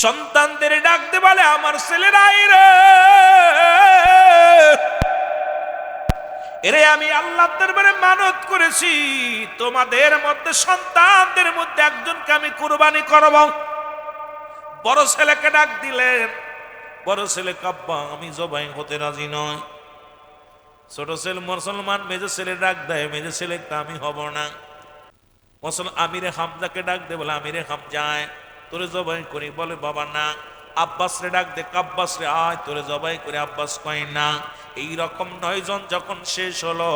[SPEAKER 1] সন্তানদের ডাকতে বলে, আমার ছেলেরাই রে, এরে আমি আল্লাহর দরবারে মানত করেছি, তোমাদের মধ্যে সন্তানদের মধ্যে একজনকে আমি কুরবানি করব। বড় ছেলেকে ডাক দিলেন। বড় ছেলে কাব্বা, আমি জবাই হতে রাজি নয়। ছোট ছেলে মুসলমান মেজো ছেলে ডাক দেয়, মেজো ছেলে আমি হব না। আমিরে হামজাকে ডাক দে, বলে আমিরে হামজায় তোরে জবাই করি, বলে বাবা না। আব্বাস রে ডাক দে, আব্বাস রে আয় তোরে জবাই করে, আব্বাস কয় না। এইরকম 9 জন যখন শেষ হলো,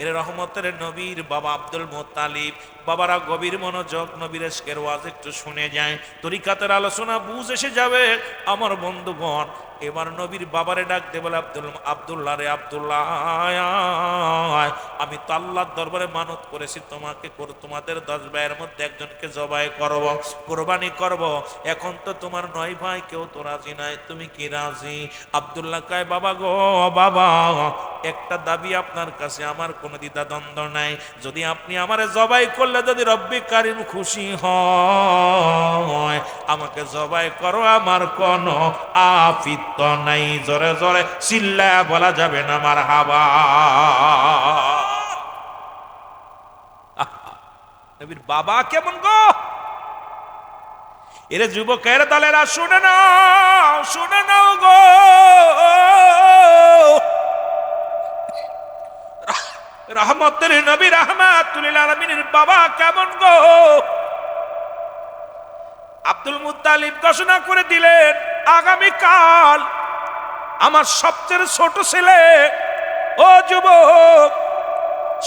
[SPEAKER 1] এর রহমতের নবীর বাবা আব্দুল মুত্তালিব, বাবারা গভীর মনোযোগ, নবীর ইশকের ওয়াজ একটু শুনে যায়, তরিকাতের আলোচনা বুঝ এসে যাবে আমার বন্ধুগণ। এবার নবীর বাবারে ডাক দে, বলে আব্দুল্লাহ রে, আব্দুল্লাহ আমি তো আল্লাহর দরবারে মানত করেছি তোমাকে, তোমাদের 10 ভাইয়ের মধ্যে একজনকে জবাই করব, কোরবানি করব। এখন তো তোমার 9 ভাই কেউ তো রাজি নাই, তুমি কি রাজি? আব্দুল্লাহ কয়, বাবা গো বাবা, একটা দাবি আপনার কাছে, আমার কোনো দ্বিধা দ্বন্দ্ব নাই। যদি আপনি আমারে জবাই করলে যদি রব্বে কারীম খুশি হয়, আমাকে জবাই করো, আমার কোনো আফিত্ত নাই। জোরে জোরে চিল্লায়া বলা যাবে না মারহাবা। নবীর বাবা কেমন গো? এরে যুবকের দলেরা শুনে নাও, শুনে নাও গো, রহমতের নবী রাহমাতুল লিল আলামিনের বাবা কেমন গো? আব্দুল মুত্তালিব ঘোষণা করে দিলেন, আগামীকাল আমার সবচেয়ে ছোট ছেলে, ও যুবক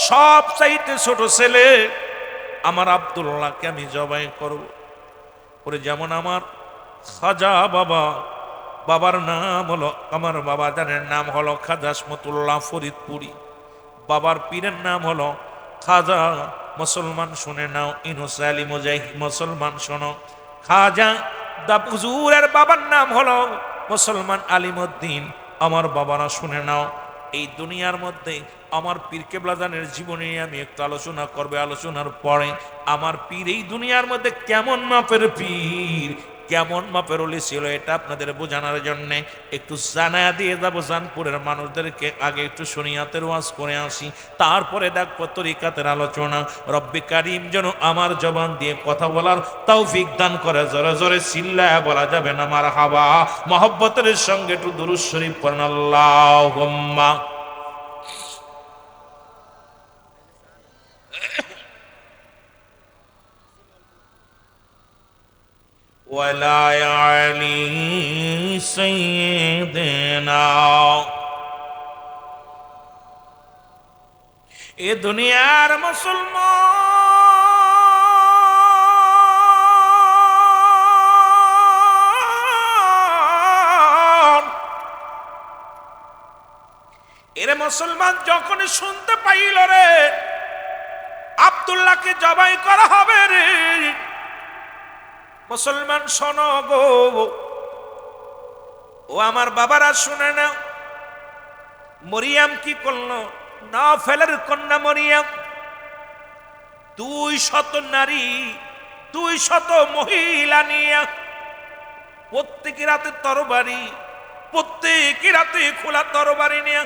[SPEAKER 1] সব চাইতে ছোট ছেলে আমার আব্দুল্লাহকে আমি জবাই করব। পরে যেমন আমার খাজা বাবা, বাবার নাম হলো, আমার বাবা জানের নাম হলো খাজা আসমতুল্লাহ ফরিদপুরি, বাবার পীরের নাম হলো খাজা, মুসলমান শুনে নাও, ইনুস আলী মুজাহিদ, মুসলমান শোনো। খাজা দা হুজুরের বাবার নাম হলো মুসলমান আলিমউদ্দিন, আমার বাবারা শুনে নাও। এই দুনিয়ার মধ্যে আমার পীর কেবলাদানের জীবনে আমি একটু আলোচনা করবে। আলোচনার পরে আমার পীর এই দুনিয়ার মধ্যে কেমন মাপের পীর, কেমন মাপের ওলি ছিল, এটা আপনাদের বোঝানোর জন্য একটু জানায়া দিয়ে যাবো জানপুরের মানুষদেরকে। আগে একটু শরিয়াতের ওয়াজ করে আসি, তারপরে দেখবো তরিকাতের আলোচনা। রব্বে কারিম যেন আমার জবান দিয়ে কথা বলার তৌফিক দান করে। জোরে জোরে চিল্লায়া বলা যাবে না মারহাবা। মহব্বতের সঙ্গে একটু দুরূদ শরীফ পড়েন আল্লাহুম্মা। ওয়ালা আলী সাইয়্যিদিনা। এ দুনিয়ার মুসলমান, এর মুসলমান যখন শুনতে পাইল রে আব্দুল্লাহকে জবাই করা হবে রে, মুসলমান শোনো গো, ও আমার বাবারা শুনে নাও। মরিয়াম কি করলো? নফলের কন্যা মরিয়াম 200 নারী, 200 মহিলা নিয়ে প্রত্যেকের রাতে তরবারি, প্রত্যেকের রাতে খোলা তরবারি নিয়ে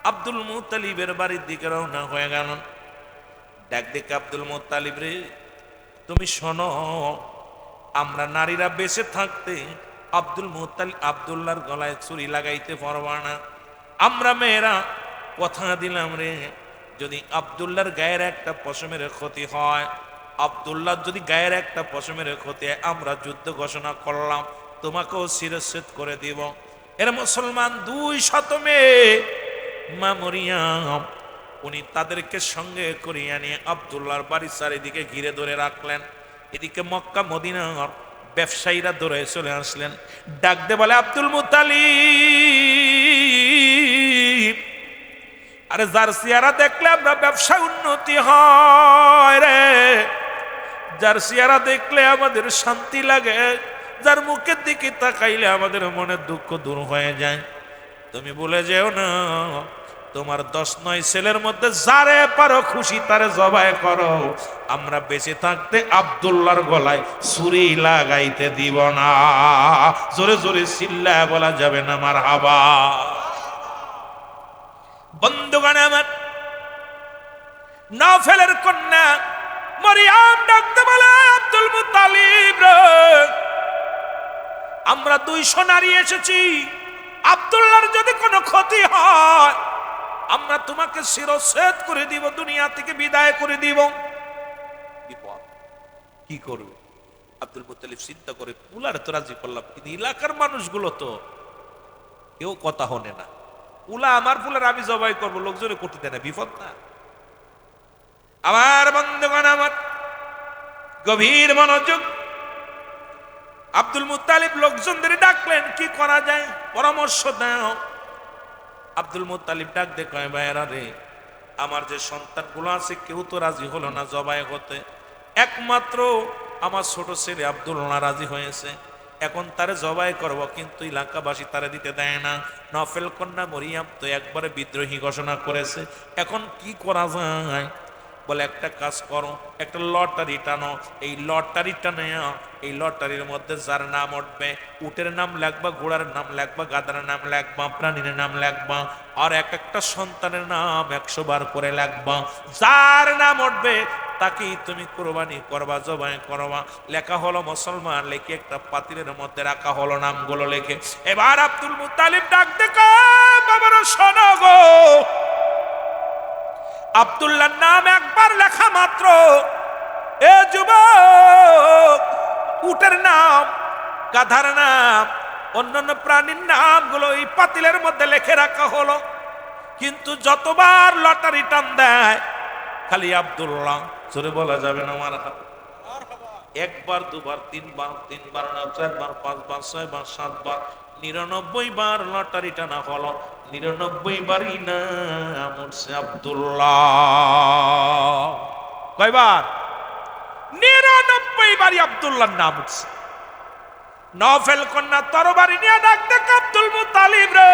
[SPEAKER 1] আব্দুল মুত্তালিবের বাড়ির দিকে রওনা হয়ে গেল। ডাক দেখে আব্দুল মুত্তালিব রে, তুমি শোনো, আমরা নারীরা বেঁচে থাকতে আব্দুল মুত্তালিব আব্দুল্লাহর গলায় ছুরি লাগাইতে পারবা না। আমরা মেয়েরা কথা দিলাম রে, যদি আব্দুল্লাহর গায়ের একটা পশমের ক্ষতি হয়, আব্দুল্লাহ যদি গায়ের একটা পশমের ক্ষতি হয়, আমরা যুদ্ধ ঘোষণা করলাম, তোমাকেও শিরচ্ছেদ করে দিব। এর মুসলমান 200 মেয়ে, মা মরিয়াম উনি তাদেরকে সঙ্গে করিয়ে নিয়ে আব্দুল্লাহর বাড়ির চারিদিকে ঘিরে ধরে রাখলেন। এদিকে মক্কা মদিনার ব্যবসায়ীরা দৌড়ে চলে আসলেন। ডাক দে বলে, আব্দুল মুত্তালিব, আরে যার চেহারা দেখলে আমরা ব্যবসা উন্নতি হয় রে, যার চেহারা দেখলে আমাদের শান্তি লাগে, যার মুখের দিকে তাকাইলে আমাদের মনের দুঃখ দূর হয়ে যায়, তুমি বলে যেও না, তোমার 10-9 ছেলের মধ্যে যারে পারো খুশি তারে জবাই করো, আমরা বেঁচে থাকতে আব্দুল্লাহর গলায় ছুরি লাগাইতে দিব না। জোরে জোরে চিল্লায়া বলা যাবে না মারহাবা। বন্ধুগণ আমার, নফলের কন্যা মরিয়াম ডাকতে বলে, আব্দুল মুত্তালিব রে, আমরা 200 নারী এসেছি, আব্দুল্লাহর যদি কোনো ক্ষতি হয় আমরা তোমাকে শিরচ্ছেদ করে দিব, দুনিয়া থেকে বিদায় করে দিব। বিপদ কি করবে? আব্দুল মুত্তালিব চিন্তা করে, পুলার তো রাজি করলাম, কিন্তু এলাকার মানুষগুলো তো কেউ কথা হনে না, পুলা আমার পুলার আমি জবাই করবো, লোকজনে করতে দেয় না, বিপদ না? আমার বন্ধুগণ আমার, গভীর মনোযোগ। আব্দুল মুত্তালিব লোকজনদের ডাকলেন, কি করা যায় পরামর্শ দাও। আব্দুল মুত্তালিব ডাক দে কয়, ভাইরা রে, আমার যে সন্তানগুলো আছে কেউ তো রাজি হলো না জবাই হতে, একমাত্র আমার ছোট ছেলে আব্দুল্লাহ রাজি হয়েছে, এখন তারে জবাই করব, কিন্তু এলাকাবাসী তারে দিতে দেয় না। নফল কন্যা মরিয়াম তো একবারে বিদ্রোহী ঘোষণা করেছে, এখন কি করা যায়? বলে, একটা কাজ করো, একটা লটারি টানো, এই লটারি টানে, এই লটারির মধ্যে যার নাম উঠবে, উটের নাম লেখবা, ঘোড়ার নাম লেখবা, গাধার নাম লেখবা, প্রাণীর নাম লেখবা, আর এক একটা সন্তানের নাম 100 বার করে লেখবা, যার নাম উঠবে তাকেই তুমি কুরবানি করবা, জবাই করবা। লেখা হলো মুসলমান, লেখে একটা পাতিলের মধ্যে রাখা হলো নামগুলো লেখে। এবার আব্দুল মুত্তালিব ডাক দে কয়, বাবারা শোনো গো, আব্দুল্লাহর নাম একবার লেখা মাত্র এ যুবক উটের নাম, গাধার নাম, অন্যান্য প্রাণীর নামগুলো এই পাতিলের মধ্যে লিখে রাখা হলো। কিন্তু যতবার লটারি টান দেয় খালি আব্দুল্লাহ। জোরে বলা যাবে না মারহাবা? একবার দুবার তিনবার, তিনবার না চারবার, পাঁচবার, ছয়বার, সাতবার, 99 বার লটারি টানা হলো। 99 বারই নাম উঠছে আব্দুল্লাহ। কয়বার? 99 বারই আব্দুল্লাহর নাম উঠছে। নফেল কন্যা তরবারি নিয়ে ডাক দেখ আব্দুল মুত্তালিব রে,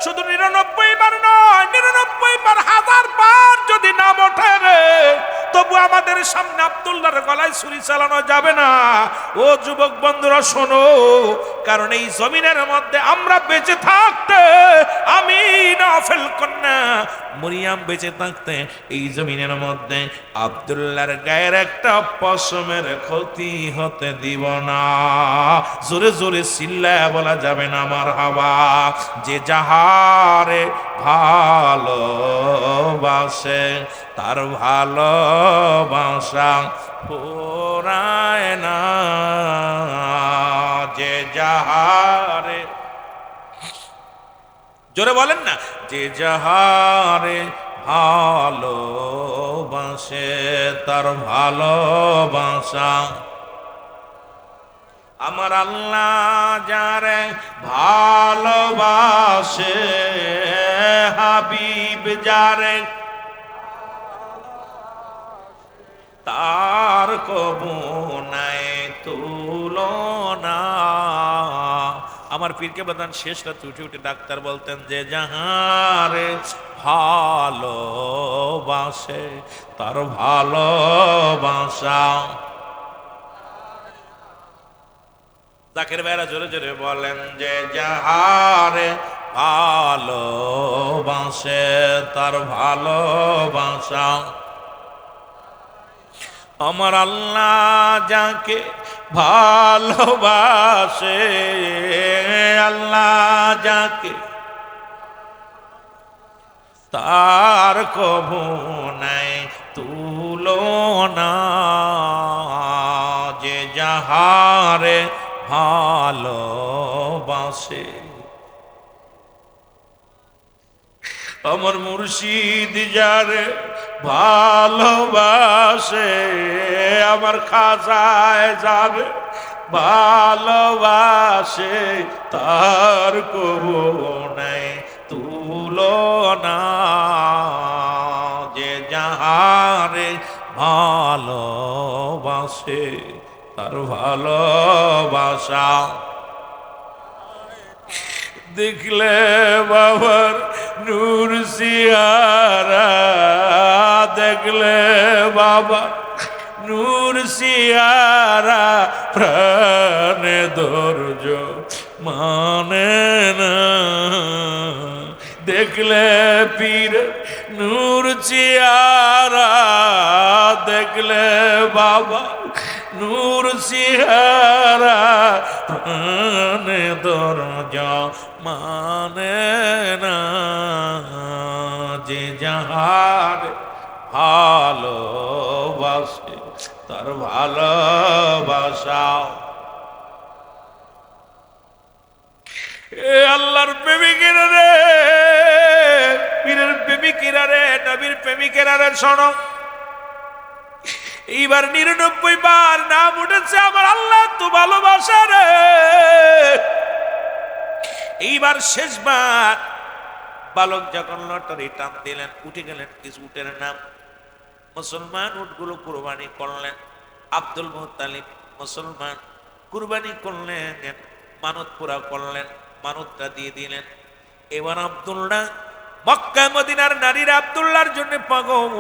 [SPEAKER 1] শুধু 99 বার নয়, 99 বার, 1000 বার যদি নাম ওঠে রে, তবু আমাদের সামনে আব্দুল্লাহর গলায় ছুরি চালানো যাবে না। ও যুবক বন্ধুরা শোনো, কারণ এই জমিনের মধ্যে আমরা বেঁচে থাকতে, আমি নফেল কন্যা মরিয়াম বেঁচে থাকতে এই জমিনের মধ্যে আব্দুল্লাহর গায়ের একটা পশমের ক্ষতি হতে দিব না। জোরে জোরে চিল্লায়া বলা যাবে না মারহাবা? যে যাহারে ভালোবাসে তার ভালোবাসা ফুরায় না, যে যাহারে, জোরে বলেন না, যে যাহারে ভালোবাসে তার ভালোবাসা, আমার আল্লাহ যারে ভালোবাসে, হাবিব যারে তার কবু নাই তুলনা। আমার পীরকে বাদান শেষ রাতে উঠে উঠে ডাক্তার বলতেন যে যাহারে ভালোবাসে তার ভালোবাসা, জাকের ভাইরা জোরে জোরে বলেন যে যাহারে ভালোবাসে তার ভালোবাসা, আমার আল্লাহ যাকে ভালোবাসে, আল্লাহ যাকে তার কবু নাই তুলনা, যে যাহারে ভালোবাসে। আমার মুর্শিদ যারে ভালোবাসে, আমার খাজায় যারে ভালোবাসে, তার কবু নাই তুলনা, যে যাহারে ভালোবাসে তার ভালোবাসা। দেখলে বাবার নূর সিয়ারা, দেখলে বাবা নূর সিয়ারা, প্রাণে ধৈর্য মানে না, দেখলে পীর নূর সিয়ারা, দেখলে বাবা নূর সিহারা, প্রাণে ধৈর্য মানে না, যে যাহার ভালোবাসে তার ভালোবাসা। এ আল্লাহর প্রেমিকেরা রে, পীরের প্রেমিকেরা রে, নবীর প্রেমিকেরা রে, শোনো, এইবার 99 বার নাম উঠেছে আমার আল্লাহ তো ভালোবাসা রে। এইবার শেষবার বালক যখন লটারি টান দিলেন, উঠে গেলেন কিছু উটের নাম, মুসলমান উটগুলো কুরবানি করলেন। আব্দুল মুত্তালিব মুসলমান কুরবানি করলেন, মানত পুরা করলেন, মানতটা দিয়ে দিলেন। এবার আব্দুল্লাহ, মক্কা মদিনার নারীরা আব্দুল্লাহর জন্য পাগল,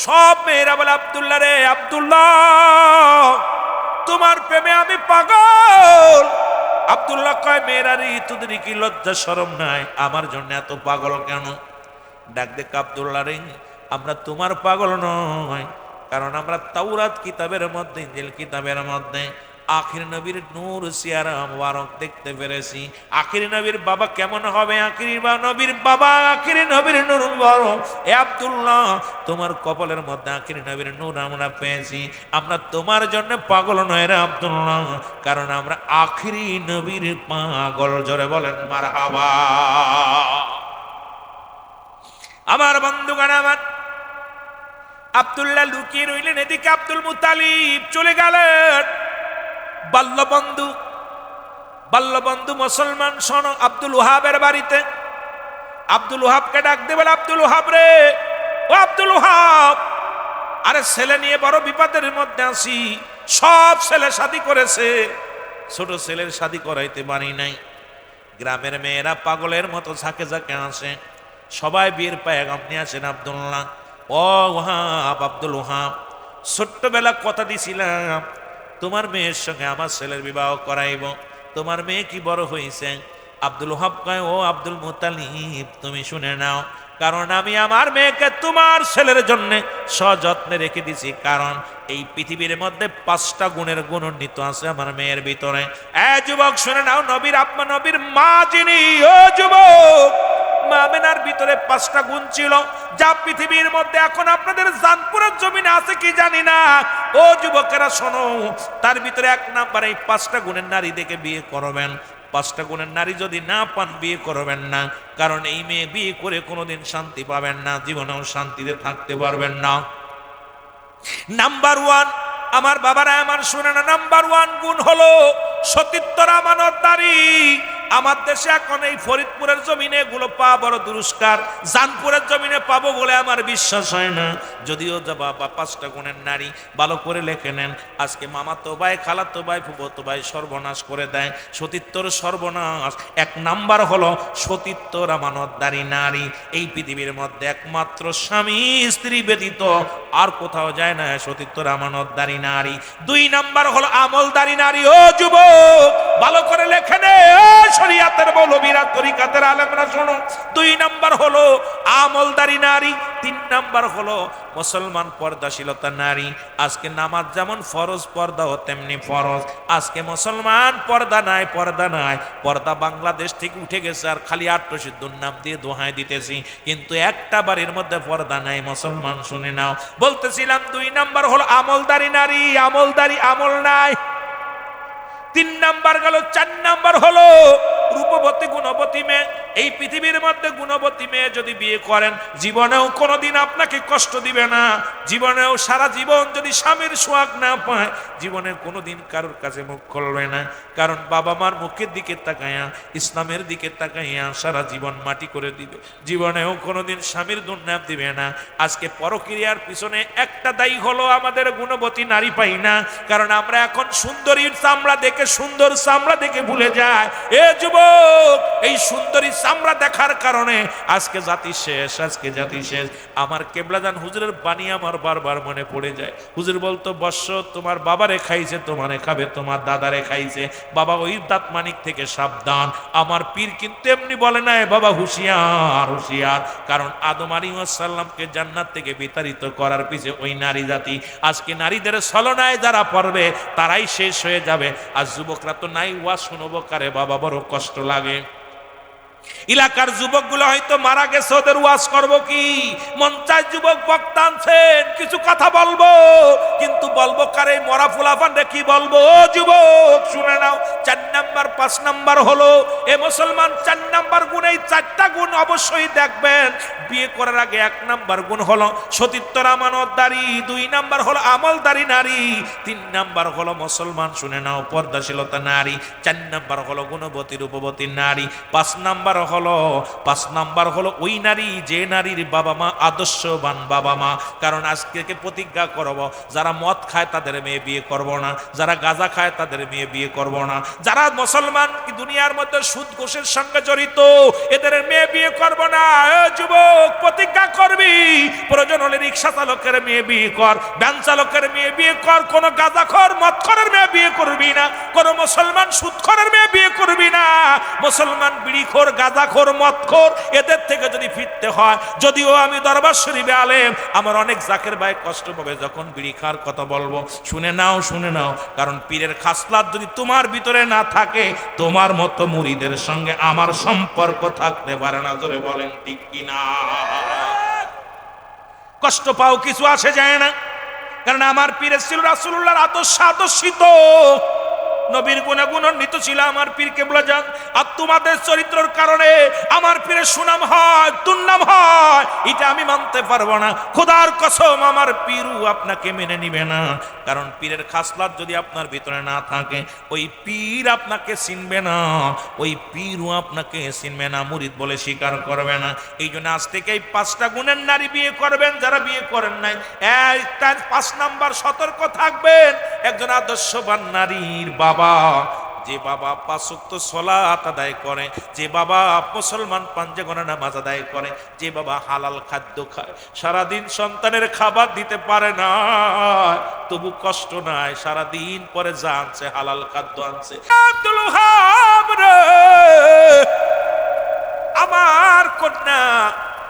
[SPEAKER 1] সব মেয়েরা বলে আব্দুল্লাহ রে, আব্দুল্লাহ তোমার প্রেমে আমি পাগল। আব্দুল্লাহ কয় মেয়েরা রে, তোদের কি লজ্জা শরম নাই? আমার জন্য এত পাগল কেন? ডাক দেখ আব্দুল্লাহ রে, আমরা তোমার পাগল নয়, কারণ আমরা তাওরাত কিতাবের মধ্যে, ইনজিল কিতাবের মধ্যে আখির নবীর নূর সিয়ারা মুবারক দেখতে পেরেছি। আখির নবীর বাবা কেমন হবে? আখির নবীর বাবা আখির নবীর নূর মুবারক। এ আব্দুল্লাহ, তোমার কপালের মধ্যে আখির নবীর নূর আমরা পেয়েছি। আমরা তোমার জন্য পাগল নয় রে আব্দুল্লাহ, কারণ আমরা আখিরি নবীর পাগল। জোরে বলেন মারহাবা। আমার বন্ধুগণ আমার, আব্দুল্লাহ লুকিয়ে রইলেন, এদিকে আব্দুল মুতালিব চলে গেলেন। বাল্যবন্ধু মুসলমান শোনো, আব্দুল ওহাবের বাড়িতে। আব্দুল ওহাবকে ডাক দে, বলে আব্দুল ওহাব রে, ও আব্দুল ওহাব, আরে ছেলে নিয়ে বড় বিপদের মধ্যে আছি। সব ছেলে শাদী করেছে, ছোট ছেলের শাদী করাইতে পারি নাই। গ্রামের মেয়েরা পাগলের মতো ঝাঁকে ঝাঁকে আসে, সবাই বিয়ের পায়গাম নিয়ে আসেন। আব্দুল্লাহ, ও ওহাব, আব্দুল ওহাব, ছোট্টবেলা কথা দিছিলাম তোমার মেয়ের সঙ্গে আমার ছেলের বিবাহ করাইব, তোমার মেয়ে কি বড় হয়েছে? আব্দুল ওহাব কয়, ও আব্দুল মুতালিব, তুমি শুনে নাও, কারণ আমি আমার মেয়েকে তোমার ছেলের জন্য সযত্নে রেখে দিছি। কারণ এই পৃথিবীর মধ্যে 5টা গুণের গুণান্বিত আছে আমার মেয়ের ভিতরে। যুবক শুনে নাও, নবীর আম্মা, নবীর মা যিনি, ও যুবক, মা আমেনার ভিতরে 5টা গুণ ছিল, যা পৃথিবীর মধ্যে এখন আপনাদের জানপুরের জমিনে আছে কি জানি না। ও যুবকেরা শোনো, তার ভিতরে 1 নাম্বার, এই 5টা গুণের নারী দেখে বিয়ে করবেন। 5টা গুণের নারী যদি না পান, বিয়ে করবেন না, কারণ এই মেয়ে বিয়ে করে কোনোদিন শান্তি পাবেন না, জীবনেও শান্তিতে থাকতে পারবেন না। নাম্বার 1, আমার বাবারা আমার শুনে না, নাম্বার 1 গুণ হলো সতীত্বর আমানতদারি। আমার দেশে এখন এই ফরিদপুরের জমিনে এগুলো পাওয়া বড় দুরস্কার, জানপুরের জমিনে পাবো বলে আমার বিশ্বাস হয় না। যদিও বাবা 5টা গুণের নারী, ভালো করে লেখে নেন। আজকে মামাতো ভাই, খালাতো ভাই, ফুফাতো ভাই সর্বনাশ করে দেয়, সতীত্বর সর্বনাশ। 1 নাম্বার হলো সতীত্বর আমানতদারি নারী। এই পৃথিবীর মধ্যে একমাত্র স্বামী স্ত্রী ব্যতীত আর কোথাও যায় না সতীত্বর আমানতদারি নারী। 2 নাম্বার হলো আমলদারি নারী। ও যুবক, ভালো করে লেখে নে, শরীয়তের মৌলবীরা, তরিকাতের আলেমরা শোনো, 2 নাম্বার হলো আমলদারি নারী। 3 নাম্বার হলো মুসলমান পর্দাশীলতা নারী। আজকে নামাজ যেমন ফরজ, পর্দাও তেমনি ফরজ। আজকে মুসলমান পর্দা নাই, পর্দা নাই, পর্দা বাংলাদেশ থেকে উঠে গেছে, আর খালি আত্মসিদ্ধুর নাম দিয়ে দোহাই দিতেছি, কিন্তু একটা বাড়ির মধ্যে পর্দা নাই। মুসলমান শুনে নাও, বলতেছিলাম 2 নাম্বার হলো আমলদারি নারী, আমলদারি, আমল নাই। 3 নাম্বার গেল। 4 নাম্বার হলো রূপবতী, গুণবতী মেয়ে। এই পৃথিবীর মধ্যে গুণবতী মেয়ে যদি বিয়ে করেন, জীবনেও কোনোদিন আপনাকে কষ্ট দিবে না, জীবনেও সারা জীবন যদি স্বামীর সোহাগ না পায়, জীবনে কোনোদিন কারোর কাছে মুখ খুলবে না। কারণ বাবা মার মুখের দিকে তাকাইয়া, ইসলামের দিকে তাকাইয়া সারা জীবন মাটি করে দিবে, জীবনেও কোনোদিন স্বামীর দুর্নাম দিবে না। আজকে পরক্রিয়ার পিছনে একটা দায়ী হলো আমাদের গুণবতী নারী পাই না, কারণ আমরা এখন সুন্দরীর চামড়া দেখে, সুন্দর চামড়া দেখে ভুলে যায়। এ যুবক, এই সুন্দরী চামড়া দেখার কারণে আজকে জাতি শেষ, আজকে জাতি শেষ। আমার কেবলাজান হুজুরের বাণী আমার বারবার মনে পড়ে যায়। হুজুর বলতো, বর্ষ তোমার বাবারে খাইছে, তোমারে খাবে, তোমার দাদারে খাইছে, বাবা ওই দাঁত মানিক থেকে সাবধান। আমার পীর কিন্তু এমনি বলে নাই, বাবা হুঁশিয়ার, হুঁশিয়ার। কারণ আদম আলাইহিস সালামকে জান্নাত থেকে বিতাড়িত করার পিছে ওই নারী জাতি। আজকে নারীদের ছলনায় যারা পড়বে তারাই শেষ হয়ে যাবে। আর যুবকরা তো নাই, ওয়াজ শুনবো কারে বাবা, বড় কষ্ট লাগে। এলাকার যুবকগুলো হয়তো মারা গেছে, ওদের ওয়াজ করবো কি? মন চায় যুবক বক্তা আনছেন, কিছু কথা বলবো, কিন্তু বলবো কারে? মরা ফুলাফান রে কি বলবো? ও যুবক শুনে নাও, 4 নাম্বার 5 নাম্বার হলো এ মুসলমান 4 নাম্বার গুণ। এই 4টা গুণ অবশ্যই দেখবেন। বিয়ে করার আগে 1 নাম্বার গুণ হলো সতীত্বর আমানতদারি, 2 নাম্বার হলো আমলদারি নারী, 3 নাম্বার হলো মুসলমান শুনে নাও পর্দাশীলতা নারী, 4 নাম্বার হলো গুণবতী রূপবতী নারী, 5 নাম্বার হলো ওই নারী যে নারীর বাবা মা আদর্শবান বাবা মা। কারণ আজকে প্রতিজ্ঞা করব, যারা মদ খায় তাদের মেয়ে বিয়ে করব না, যারা গাঁজা খায় তাদের মেয়ে বিয়ে করব না, যারা মুসলমান দুনিয়ার মধ্যে সুদ ঘুষের সঙ্গে জড়িত এদের মেয়ে বিয়ে করব না। যুবক প্রতিজ্ঞা করবি, প্রয়োজন হলে রিক্সা চালকের মেয়ে বিয়ে কর, ভ্যান চালকের মেয়ে বিয়ে কর, কোন গাঁজাখোর মদখোরের মেয়ে বিয়ে করবি না, কোন মুসলমান সুদখোরের মেয়ে বিয়ে করবি না। মুসলমান বিড়িখোর, গাঁজাখোর, মদখোর এদের থেকে যদি ফিরতে হয়, যদিও আমি দরবার শরীফে আলেম, আমার অনেক জাকের ভাই কষ্ট পাবে যখন বিড়ি খাওয়ার কথা বলবো। শুনে নাও, শুনে নাও, কারণ পীরের খাসলাত যদি তোমার ভিতরে না থাকে, তোমার মতো মুরিদের সঙ্গে আমার সম্পর্ক থাকতে পারে না। ধরে বলেন ঠিক কিনা? কষ্ট পাও, কিছু আসে যায় না, কারণ আমার পীরের ছিল রাসূলুল্লাহর আদর্শ আদর্শিত। নবীর গুণাগুণান্বিত ছিল আমার পীর কেবলা জান, আর তোমাদের চরিত্রের কারণে আমার পীরের সুনাম হয়, দুর্নাম হয়, এটা আমি মানতে পারবো না। খোদার কসম আমার পীরও আপনাকে মেনে নিবে না, কারণ পীরের খাসলাত যদি আপনার ভিতরে না থাকে, ওই পীর আপনাকে চিনবে না, ওই পীরও আপনাকে চিনবে না, মুরিদ বলে স্বীকার করবে না। এই জন্য আজ থেকে এই 5টা গুণের নারী বিয়ে করবেন, যারা বিয়ে করেন নাই, তার 5 নাম্বার সতর্ক থাকবেন। একজন আদর্শবান নারীর বাবা, যে বাবা 5 ওয়াক্ত সালাত আদায় করে, যে বাবা মুসলমান পাঞ্জে নামাজ আদায় করে, যে বাবা হালাল খাদ্য খায়, সারাদিন সন্তানের খাবার দিতে পারে না, তবু কষ্ট নাই, সারাদিন পরে যা আনছে হালাল খাদ্য আনছে। আব্দুল ওহাব রে, আমার কন্যা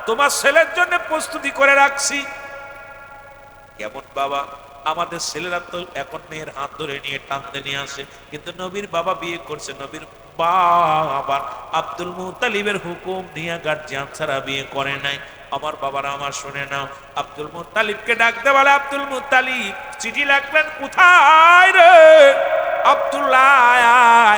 [SPEAKER 1] তোমার ছেলের জন্য প্রস্তুতি করে রাখছি। কেমন বাবা, আমাদের ছেলেরা তো এখন মেয়ের হাত ধরে নিয়ে টানতে নিয়ে আসে, কিন্তু নবীর বাবা বিয়ে করছে, নবীর বাবা আব্দুল মুত্তালিবের হুকুম নিয়ে গার্জিয়ান ছাড়া বিয়ে করে নাই। আমার বাবারা আমার শুনে নাও, আব্দুল মুত্তালিবকে ডাকতে বলে, আব্দুল মুত্তালিব চিঠি লিখলেন, কোথায় রে আব্দুল্লাহ,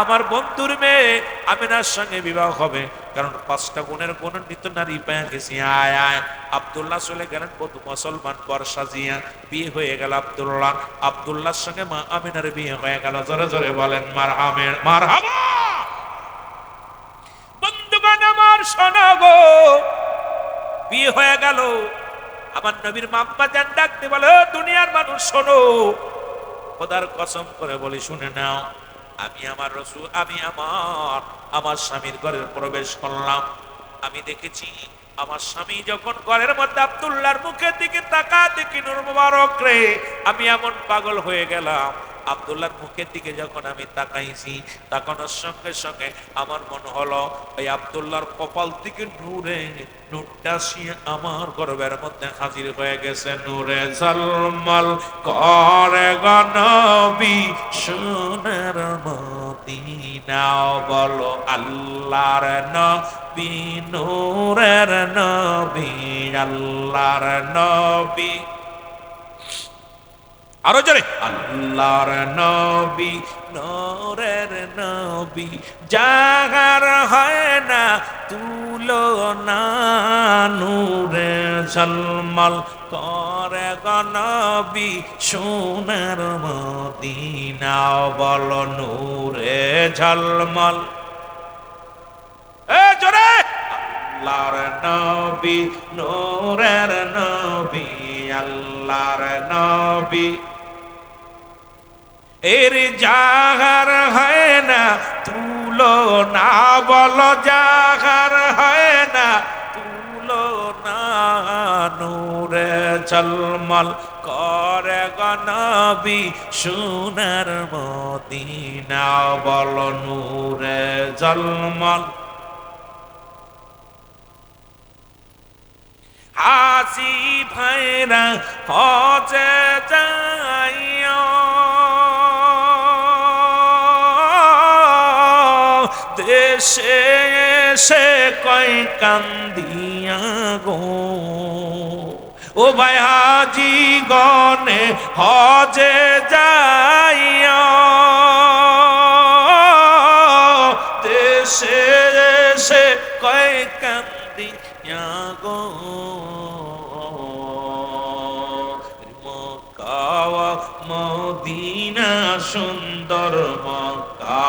[SPEAKER 1] আমার বন্ধুর মেয়ে আমিনার সঙ্গে বিবাহ হবে, কারণ 5টা গুণের গুণান্বিত নারী পেয়ে গেছি, আয় আয়। আব্দুল্লাহ চলে গেলেন বধূ মুসলমান পর সাজিয়া, বিয়ে হয়ে গেল আব্দুল্লাহ, আব্দুল্লাহর সঙ্গে মা আমিনার বিয়ে হয়ে গেল। জোরে জোরে বলেন মারহাবা। বন্ধুগণ আমার শোনো গো, বিয়ে হয়ে গেল, আমার নবীর মাম্মা জান ডাকতে বলে, দুনিয়ার মানুষ শোনো, খোদার কসম করে বলি শুনে নাও, আমি আমার রাসূল, আমি আমার স্বামীর ঘরে প্রবেশ করলাম, আমি দেখেছি আমার স্বামী যখন ঘরের মধ্যে আব্দুল্লাহর মুখের দিকে তাকা দেখি, নূর মুবারক রে, আমি এমন পাগল হয়ে গেলাম। আব্দুল্লাহর মুখের দিকে যখন আমি তাকাইছি, তাকানোর সঙ্গে সঙ্গে আমার মনে হলো ওই আব্দুল্লাহর কপাল থেকে নূরটা শিয়ে আমার গর্বের মধ্যে হাজির হয়ে গেছে। নূরে ঝলমল করে গো নবী সোনার মদিনা, বলো আল্লাহর নবী, নূরের নবী, আল্লাহর নবী। আরো জোরে, আল্লাহর নবী, নূরের নবী, যাহার হয় না তুলনা, নূরে ঝলমল করে গো নবী সোনার মদিনা, বলো নূরে ঝলমল। এ জোরে, আল্লাহর নবী, নূরের নবী, আল্লাহর নবী, এর যাহার হয় না তুলনা, বলো যাহার হয় না তুলনা, নূরে ঝলমল করে গো নবী সোনার মদিনা, বলো নূরে ঝলমল। হাসি ভাইরা হজে যাইও, দেশে এসে কয় কান্দিয়া গো, ও ভাই হাজি গনে হজে যাইও, দেশে এসে কয় কান্দিয়া গো, মদিনা সুন্দর, মক্কা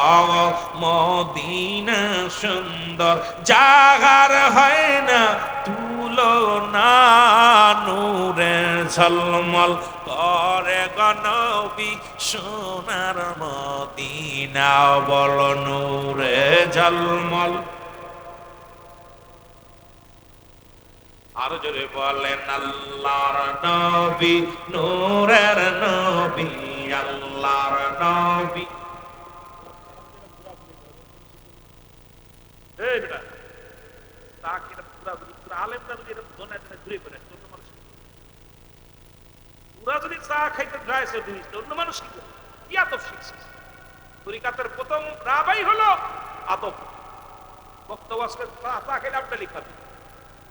[SPEAKER 1] মদিনা সুন্দর, যাহার হয় না তুলনা, নূরে ঝলমল করে গো নবী সোনার মদিনা, বলো নূরে ঝলমল। আরো জোরে বলেন, আল্লাহর নবী, নূরের নবী, আল্লাহর নবী। এই বেটা তা কিনা পুরা আলেমরা যদি এরকম দোনা দিনে ঘুরে বেড়ে, অন্য মানুষ পুরা যদি চা খাইতে যাইছে জিনিস, অন্য মানুষ কি করে, কি আতপ শিখছে? তরিকাতের প্রথম রাবাই হলো আতপ। বক্তব্য আজকে চা খাইলে আপনি লিখাবেন,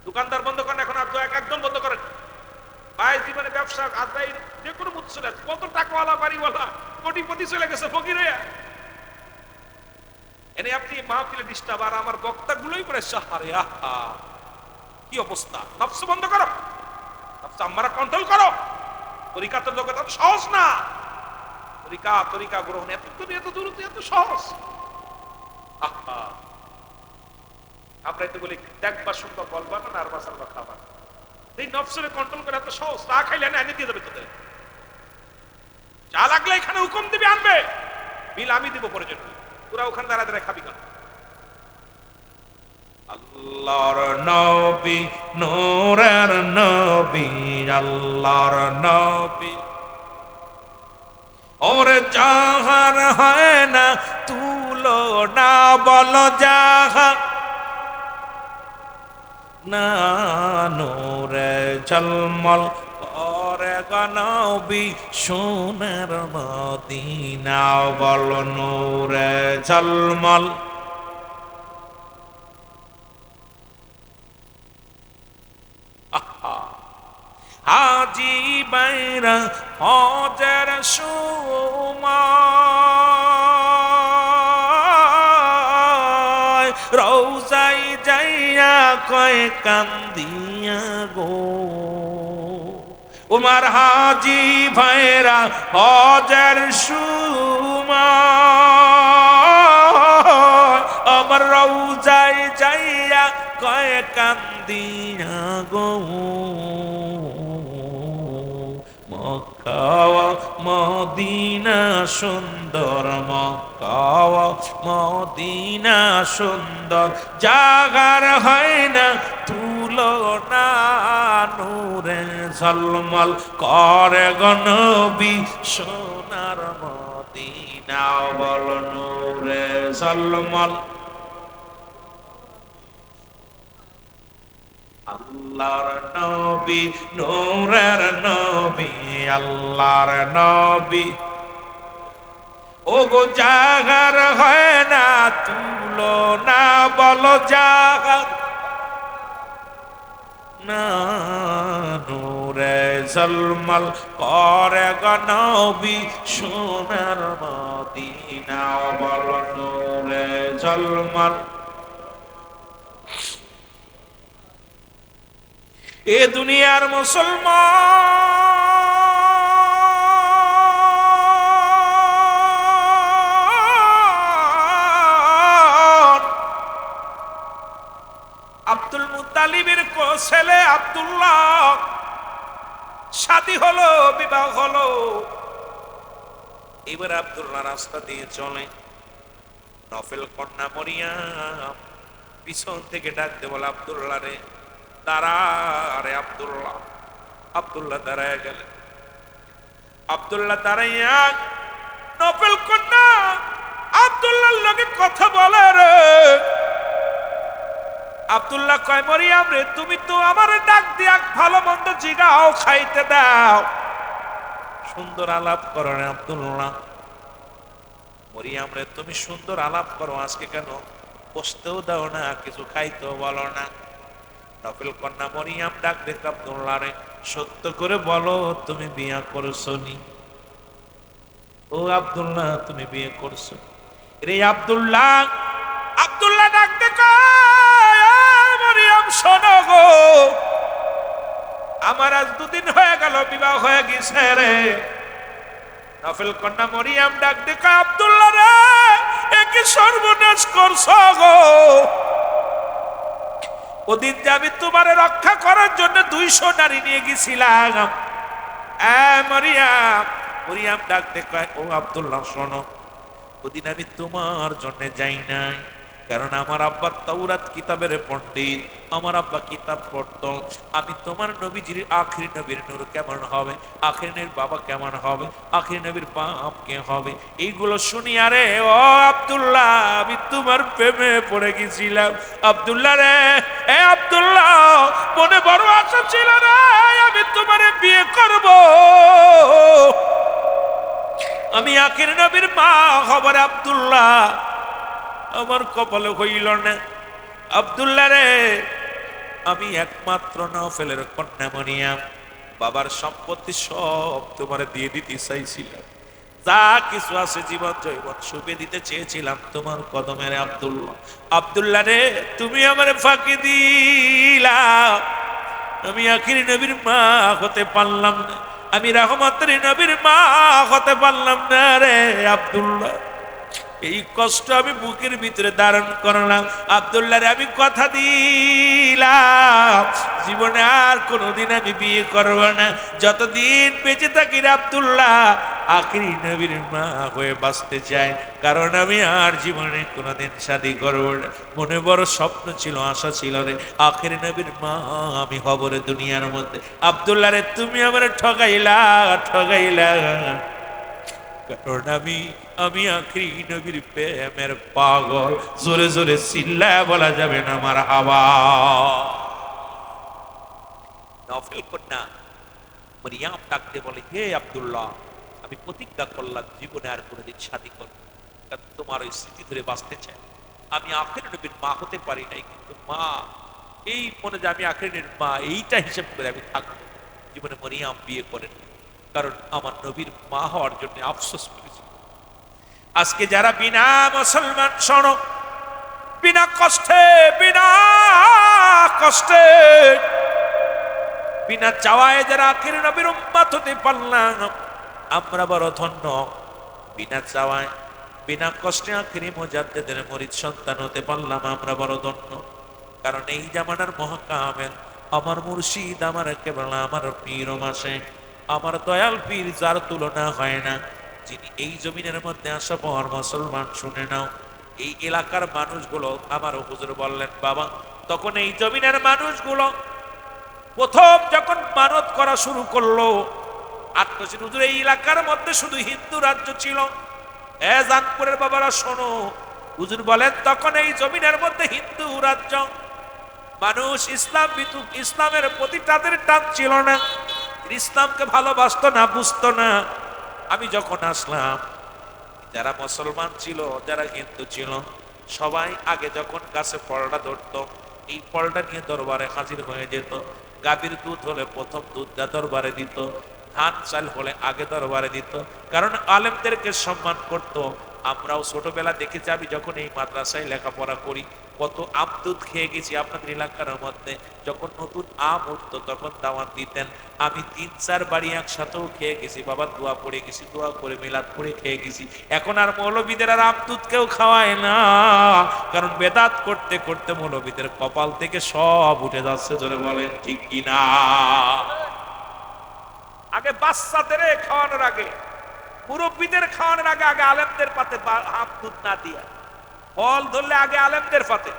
[SPEAKER 1] দোকানদার বন্ধ করেন, এখন একদম বন্ধ করেন। ভাই জীবনে ব্যবসা আদায় যে কোনো মুচ্ছিল, কত টাকাওয়ালা বাড়িওয়ালা
[SPEAKER 2] কোটিপতি চলে গেছে ফকির হইয়া। এনে আপনি মাহফিলে ডিস্টার্ব, আর আমার বক্তাগুলোই করে সাহারে, আহা কি অবস্থা। নফস বন্ধ করো, নফস আম্মারা কন্ট্রোল করো। তরিকাতের লোক এত সহজ না, তরিকা গ্রহণ এত দূর, এত সহজ। আহা আমরা তো বলি দেখবা শুনবা বলবা না, আর বাসালবা খাবা। এই নফসের কন্ট্রোল করে এত সহজ। চা খাইলে না এনে দিয়ে দেবে তোদের, চা লাগলে এখানে হুকুম দিবি আনবে, বিল আমি দিব পরে জন্য, তোরা ওখানে দাঁড়া দাঁড়া খাবি কেন?
[SPEAKER 1] আল্লাহর নবী নূরের নবী, আল্লাহর নবী ওর জাহার হয় না তুলনা, বলো যাহা না নূরে ঝলমল করে নবী সোনার মদিনা, বলো নূরে ঝলমল। হাজি বাইরা হজের সময় রৌজাই যাইয়া কয় কান্দিয়া গো, উমার হাজি ভাইরা হজের সময় আমার রৌজাই যাইয়া কয় কান্দিয়া গো, মক্কা মদিনা সুন্দর, মক্কা মদিনা সুন্দর, জাগার হয় না তুলনা, নূরে ঝলমল করে গো নবী সোনার মদিনা, বল নূরে ঝলমল। আল্লাহর নবী নূরের নবী, আল্লাহর নবী ও গো জাগার হয় না তুলনা, বলো জাগার না, নূরে ঝলমল করে গো নবী সোনার মদিনা, বলো নূরে ঝলমল। এ দুনিয়ার মুসলমান আব্দুল মুত্তালিবের ছেলে আব্দুল্লাহ শাদী হলো, বিবাহ হলো। এবার আব্দুল্লাহ রাস্তা দিয়ে চলে, নফেল কন্যা মরিয়ম পিছন থেকে ডাকতে বলে আব্দুল্লাহ রে দাঁড়া রে আব্দুল্লাহ। আব্দুল্লাহ দাঁড়ায় গেলেন। আব্দুল্লাহ দাঁড়াইয়া নফেল কন্যা আব্দুল্লাহর লগে কথা বলে রে। আব্দুল্লাহ কয় মরিয়ম রে তুমি তো আমার ডাক দিয়া ভালো মন্দ জিগাও, খাইতে দাও, সুন্দর আলাপ করো রে আব্দুল্লাহ। মরিয়ম রে তুমি সুন্দর আলাপ করো, আজকে কেন বসতেও দাও না, কিছু খাইতেও বলো না। নফেল কন্যা মরিয়ম ডাক দেখ আব্দুল্লাহ রে সত্য করে বলো তুমি বিয়ে করছো নি? ও আব্দুল্লাহ তুমি বিয়ে করছো রে? আব্দুল্লাহ আব্দুল্লাহ ডাক দেখ মরিয়ম শোনো গো, আমার আজ দুদিন হয়ে গেল বিবাহ হয়ে গেছে রে। নফেল কন্যা মরিয়ম ডাক দেখ আব্দুল্লাহ রে একে সর্বনাশ করছো গো। ওদিন যে আমি তোমার রক্ষা করার জন্য 200 নারী নিয়ে গেছিলাম। মরিয়ম মরিয়ম ডাক দেখায় ও আব্দুল্লাহ শোনো, ওদিন আমি তোমার জন্য যাই নাই, কারণ আমার আব্বা তাওরাত কিতাবের পণ্ডিত, আমার আব্বা কিতাব পড়তো। আমি তোমার নবীজির আখির নবীর নূর কেমন হবে, আখির নবীর বাবা কেমন হবে, আখির নবীর বাপ কে হবে, এইগুলো শুনি আরে ও আব্দুল্লাহ আমি তোমার প্রেমে পড়ে গেছিলাম। আব্দুল্লাহ রে এ আব্দুল্লাহ মনে বড় আশা ছিল রে আমি তোমারে বিয়ে করব, আমি আখির নবীর মা খবর। আব্দুল্লাহ আমার কপালে হইল না। আব্দুল্লাহ রে আমি একমাত্র নফেলের কন্যা মরিয়ম, বাবার সম্পত্তি সব তোমার দিয়ে দিতে চাইছিলাম, যা কিছু আছে জীবন জৈবন সুপে দিতে চেয়েছিলাম তোমার কদমের আব্দুল্লাহ। আব্দুল্লাহ রে, তুমি আমারে ফাঁকি দিলা, আমি আখিরি নবীর মা হতে পারলাম না, আমি রহমতের নবীর মা হতে পারলাম না রে আব্দুল্লাহ। এই কষ্ট আমি বুকের ভিতরে ধারণ করলাম। আব্দুল্লাহ রে, আমি কথা দিলাম জীবনে আর কোনোদিন আমি বিয়ে করব না, যতদিন বেঁচে থাকি রে আব্দুল্লাহ আখিরি নবীর মা হয়ে বাঁচতে চাই, কারণ আমি আর জীবনে কোনোদিন শাদী করব না। মনে বড় স্বপ্ন ছিল, আশা ছিল রে আখিরি নবীর মা আমি হব রে দুনিয়ার মধ্যে। আব্দুল্লাহ রে, তুমি আমার ঠগাইলা ঠগাইলা, কারণ আমি আখিরি নবীর প্রেমের পাগল। জোরে জোরে চিল্লায় বলা যাবে না আমার হাওয়া। নফল কন্যা মরিয়াম ডাকতে বলে, হে আব্দুল্লাহ, আমি প্রতিজ্ঞা করলাম জীবনে আর কোনোদিন শাদী করব না, কারণ তোমার ওই স্মৃতি ধরে বাঁচতে চাই। আমি আখিরি নবীর মা হতে পারি নাই, কিন্তু মা এই মনে যে আমি আখিরি নবীর মা এইটা হিসেব করে আমি থাকবো। জীবনে মরিয়াম বিয়ে করেন, কারণ আমার নবীর মা হওয়ার জন্য আফসোস করেছি। আজকে যারা বিনা মুসলমান শোনো, বিনা কষ্টে বিনা চাওয়ায় যারা আখিরি নবীর উম্মত হতে পারলাম, আমরা বড় ধন্য। বিনা চাওয়ায় বিনা কষ্টে আখিরি মুজাদ্দিদের মুরিদ সন্তান হতে পারলাম, আমরা বড় ধন্য। কারণ এই জামানার মহাকামেল আমার মুর্শিদ, আমার কেবল আমার পীর মাসে, আমার দয়াল পীর যার তুলনা হয় না, যিনি এই জমিনের মধ্যে আসা পর মুসলমান শুনে নাও, এই এলাকার মানুষগুলো আমার হুজুর বললেন, বাবা তখন এই জমিনের মানুষগুলো প্রথম যখন মানত করা শুরু করলো, আত্মসীন হুজুর এই এলাকার মধ্যে শুধু হিন্দু রাজ্য ছিল। জানপুরের বাবারা শোনো, হুজুর বলেন তখন এই জমিনের মধ্যে হিন্দু রাজ্য, মানুষ ইসলামের প্রতি তাদের টান ছিল না, ইসলামকে ভালোবাসতো না, বুঝতো না। আমি যখন আসলাম, যারা মুসলমান ছিল যারা হিন্দু ছিল সবাই আগে যখন গাছে ফলটা ধরতো, এই ফলটা নিয়ে দরবারে হাজির হয়ে যেত। গাভীর দুধ হলে প্রথম দুধটা দরবারে দিত, ধান চাল হলে আগে দরবারে দিত, কারণ আলেমদেরকে সম্মান করত। আমরাও ছোটবেলা দেখেছি, আমি যখন এই মাদ্রাসায় লেখাপড়া করি কত আম দুধ খেয়ে গেছি আপনাদের এলাকার মধ্যে। যখন নতুন আম উঠতো তখন দাওয়াত দিতেন, আমি 3-4 বাড়ি একসাথেও খেয়ে গেছি, বাবা দোয়া পড়ে গেছি, দোয়া করে মিলাদ করে খেয়ে গেছি। এখন আর মৌলবীদের আর আম দুধ কেউ খাওয়ায় না, কারণ বেদাত করতে করতে মৌলবীদের কপাল থেকে সব উঠে যাচ্ছে। জোরে বলেন ঠিক কিনা? আগে বাচ্চাদের খাওয়ানোর আগে, মুরব্বীদের খাওয়ানোর আগে আগে আলেমদের পাতে আম দুধ না দিয়া, ফল ধরলে আগে আলেমদের পাতে।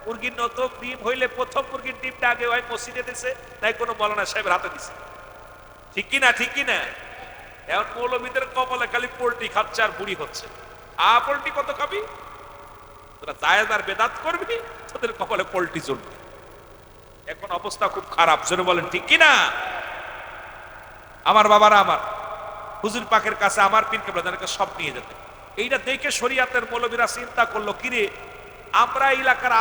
[SPEAKER 1] মুরগির নতুন ডিম হইলে প্রথম মুরগির ডিমটা আগে ওই মসজিদে দিছে, তাই কোনো মৌলানা সাহেবের হাতে দিছে। ঠিক কিনা? ঠিক কিনা? এখন মৌলবীদের কপালে খালি পোল্ট্রি খাচ্ছে আর বুড়ি হচ্ছে। পোল্ট্রি কত খাবি তোরা? জায়েজ আর বেদাত করবি, তোদের কপালে পোল্ট্রি চলবে। এখন অবস্থা খুব খারাপ। জোরে বলেন ঠিক কিনা? আমার বাবারা আমার হুজুর পাকের কাছে আমার পীর কেবলাদেরকে সব নিয়ে যেতে, এইটা দেখে শরীয়তের মৌলবীরা চিন্তা করলো, কিরে আমরা এলাকার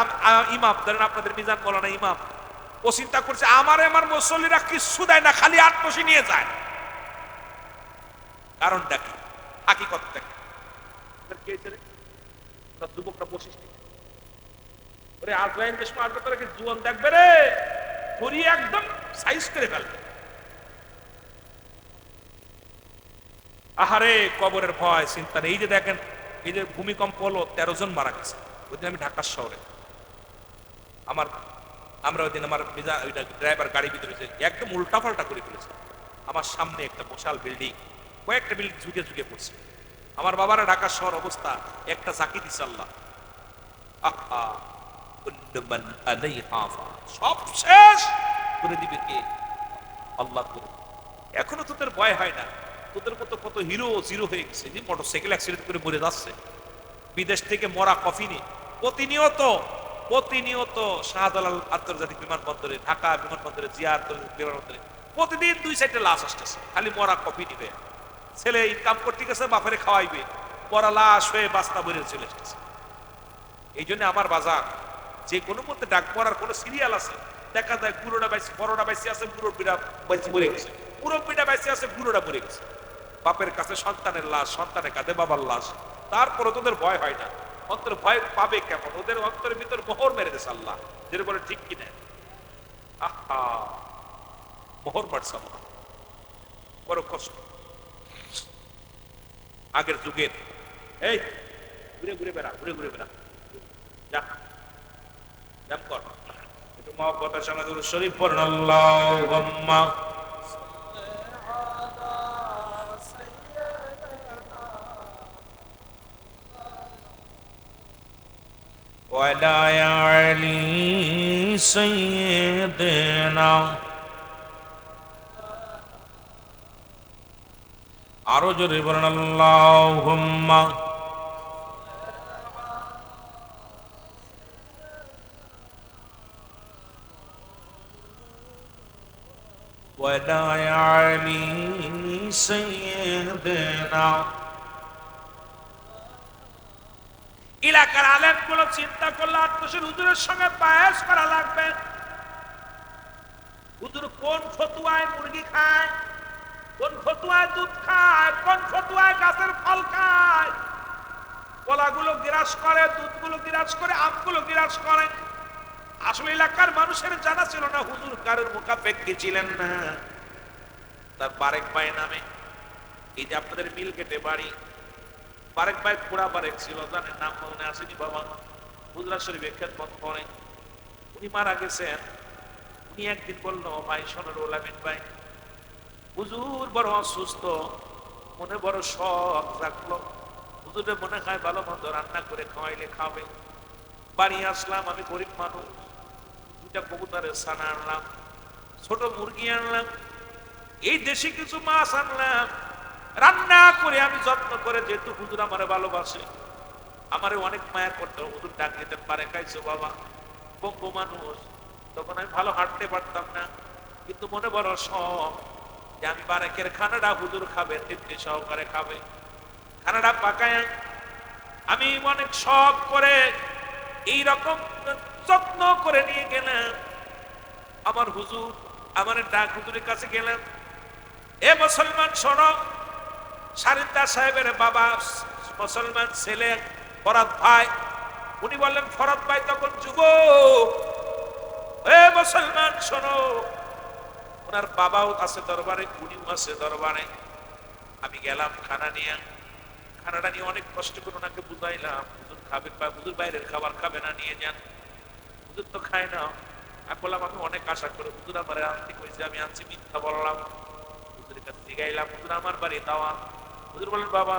[SPEAKER 1] ইমাম, ধরেন আপনাদের মিজান মৌলানা ইমাম, ও চিন্তা করছে আমার মুসল্লিরা কিচ্ছু দেয় না, খালি আটপশি নিয়ে যায়। কারণটা কি? হাকিকতটা কি? যুবকরা বসিস ওরে আজরাইল যে সময় আসবে তোরা কি জুয়ান দেখবে রে, ধরিয়ে একদম সাইজ করে ফেলবে। আহারে কবরের ভয় চিন্তা নেই। এই যে দেখেন, এই যে ভূমিকম্প হলো 13 জন মারা গেছে ওইদিন। আমি ঢাকা শহরে, আমরা ওই দিন আমার ড্রাইভার গাড়ি ভিতরে একদম উল্টা পাল্টা করে ফেলেছে। আমার সামনে একটা বিশাল বিল্ডিং, কয়েকটা বিল্ডিং ঝুঁকে ঝুঁকে পড়ছে। আমার বাবারা ঢাকা শহর অবস্থা, একটা চাকি দিছে আল্লাহ, সব শেষ করে দিবে কে? আল্লাহ করে। এখনো তোদের ভয় হয় না? তোদের মতো কত হিরো জিরো হয়ে গেছে, যে মোটরসাইকেল অ্যাক্সিডেন্ট করে মরে যাচ্ছে। বিদেশ থেকে মরা কফিনে প্রতিনিয়ত শাহজালাল আন্তর্জাতিক বিমানবন্দরে, ঢাকা বিমানবন্দরে, জিয়া আন্তর্জাতিক বিমানবন্দরে প্রতিদিন 2-4টা লাশ আসতেছে, খালি মরা কফি নিবে। ছেলে ইনকাম করতে গেছে, বাপেরে খাওয়াইবে, মরা লাশ হয়ে বাস্তা বেড়ে চলে আসতেছে। এই জন্য আমার বাজার যে কোনো মধ্যে ডাক পড়ার কোনো সিরিয়াল আছে, দেখা যায় বুড়োটা বাইসি, বড়টা বাইসি আছে, মুরব্বীরা বাইসি মরে গেছে, মুরব্বীটা বাইসি আছে, বুড়োটা মরে গেছে।
[SPEAKER 2] বাপের কাছে সন্তানের লাশ, সন্তানের কাঁধে বাবার লাশ, তারপরে তোদের ভয় হয় না। অন্তরে ভয় পাবে কেমন? ওদের অন্তরের ভিতর মোহর মেরে দিয়েছে আল্লাহ, যেটা বলে ঠিক কিনা। আহা, মোহর মারছে আল্লাহ, বড় কষ্ট। আগের যুগের এই ঘুরে ঘুরে বেড়া, ঘুরে ঘুরে বেড়া, যা জাম কর একটু মহব্বতের সঙ্গে দুরূদ শরীফ পড়ুন। আল্লাহুম্মা ওয়ালা আলি সাইয়্যিদিনা। আরো জোরে বলেন আল্লাহুম্মা ওয়ালা আলি সাইয়্যিদিনা। এলাকার আলেম গুলো চিন্তা করলে আত্মসের হুজুরের সঙ্গে বায়াস করা লাগবে। হুজুর কোন ফতুয়ায় মুরগি খায়, কোন ফতুয়ায় দুধ খায়, কোন ফতুয়ায় গাছের ফল খায়, কলাগুলো গ্রাস করে, দুধগুলো গ্রাস করে, আমগুলো গ্রাস করে। আসলে এলাকার মানুষের জানা ছিল না হুজুর কারোর মুখাপেক্ষী ছিলেন না। তার বারেক ভাই নামে, এই যে আপনাদের মিল কেটে বাড়ি, বারেক ভাই পুরা বারেক ছিল, জানেন নাম মনে আসেনি বাবা, হুজরা শরীফে খেদমত করেন। উনি মারা গেছেন। উনি একদিন বললো, ভাই শোনেন ওলামিন ভাই, হুজুর বড় অসুস্থ, মনে বড় শখ রাখলো, হুজুরের মনে হয় ভালো মন্দ রান্না করে খাওয়াইলে খাবে। বাড়ি আসলাম, আমি গরিব মানুষ, দুইটা কবুতরের ছানা আনলাম, ছোট মুরগি আনলাম, এই দেশে কিছু মাছ আনলাম, রান্না করে আমি যত্ন করে, যেহেতু হুজুর আমারে ভালোবাসে, আমারে অনেক মায়া করতো, হুজুর ডাক দিতেন, পারে খাইছো বাবা, পঙ্গু মানুষ, তখন আমি ভালো হাঁটতে পারতাম না, কিন্তু মনে বড় শখ যে আমি বারেকের খানাটা হুজুর খাবে, তৃপ্তি সহকারে খাবে। খানাটা পাকায় আমি অনেক শখ করে এইরকম যত্ন করে নিয়ে গেলাম। আমার হুজুর, আমার ডাক হুজুরের কাছে গেলাম, এ মুসলমান শোনো, সারিন্দা সাহেবের বাবা মুসলমান ছেলে ফরাদ ভাই, উনি বললেন ফরাদ ভাই তখন যুবক, এ মুসলমান শোনো, ওনার বাবাও আছে দরবারে, উনিও আছে দরবারে। আমি গেলাম খানা নিয়ে, খানাটা নিয়ে অনেক কষ্ট করে ওনাকে বুঝাইলাম, হুজুর খাবে, হুজুর বাইরের খাবার খাবে না, নিয়ে যান। হুজুর তো খায় না। আমি বললাম আমি অনেক আশা করে হুজুর আমার আনতে কইছে, আমি আনছি, মিথ্যা বললাম। হুজুরের কাছে জিগাইলাম, হুজুর আমার বাড়ি দাওয়া। হুজুর বলেন, বাবা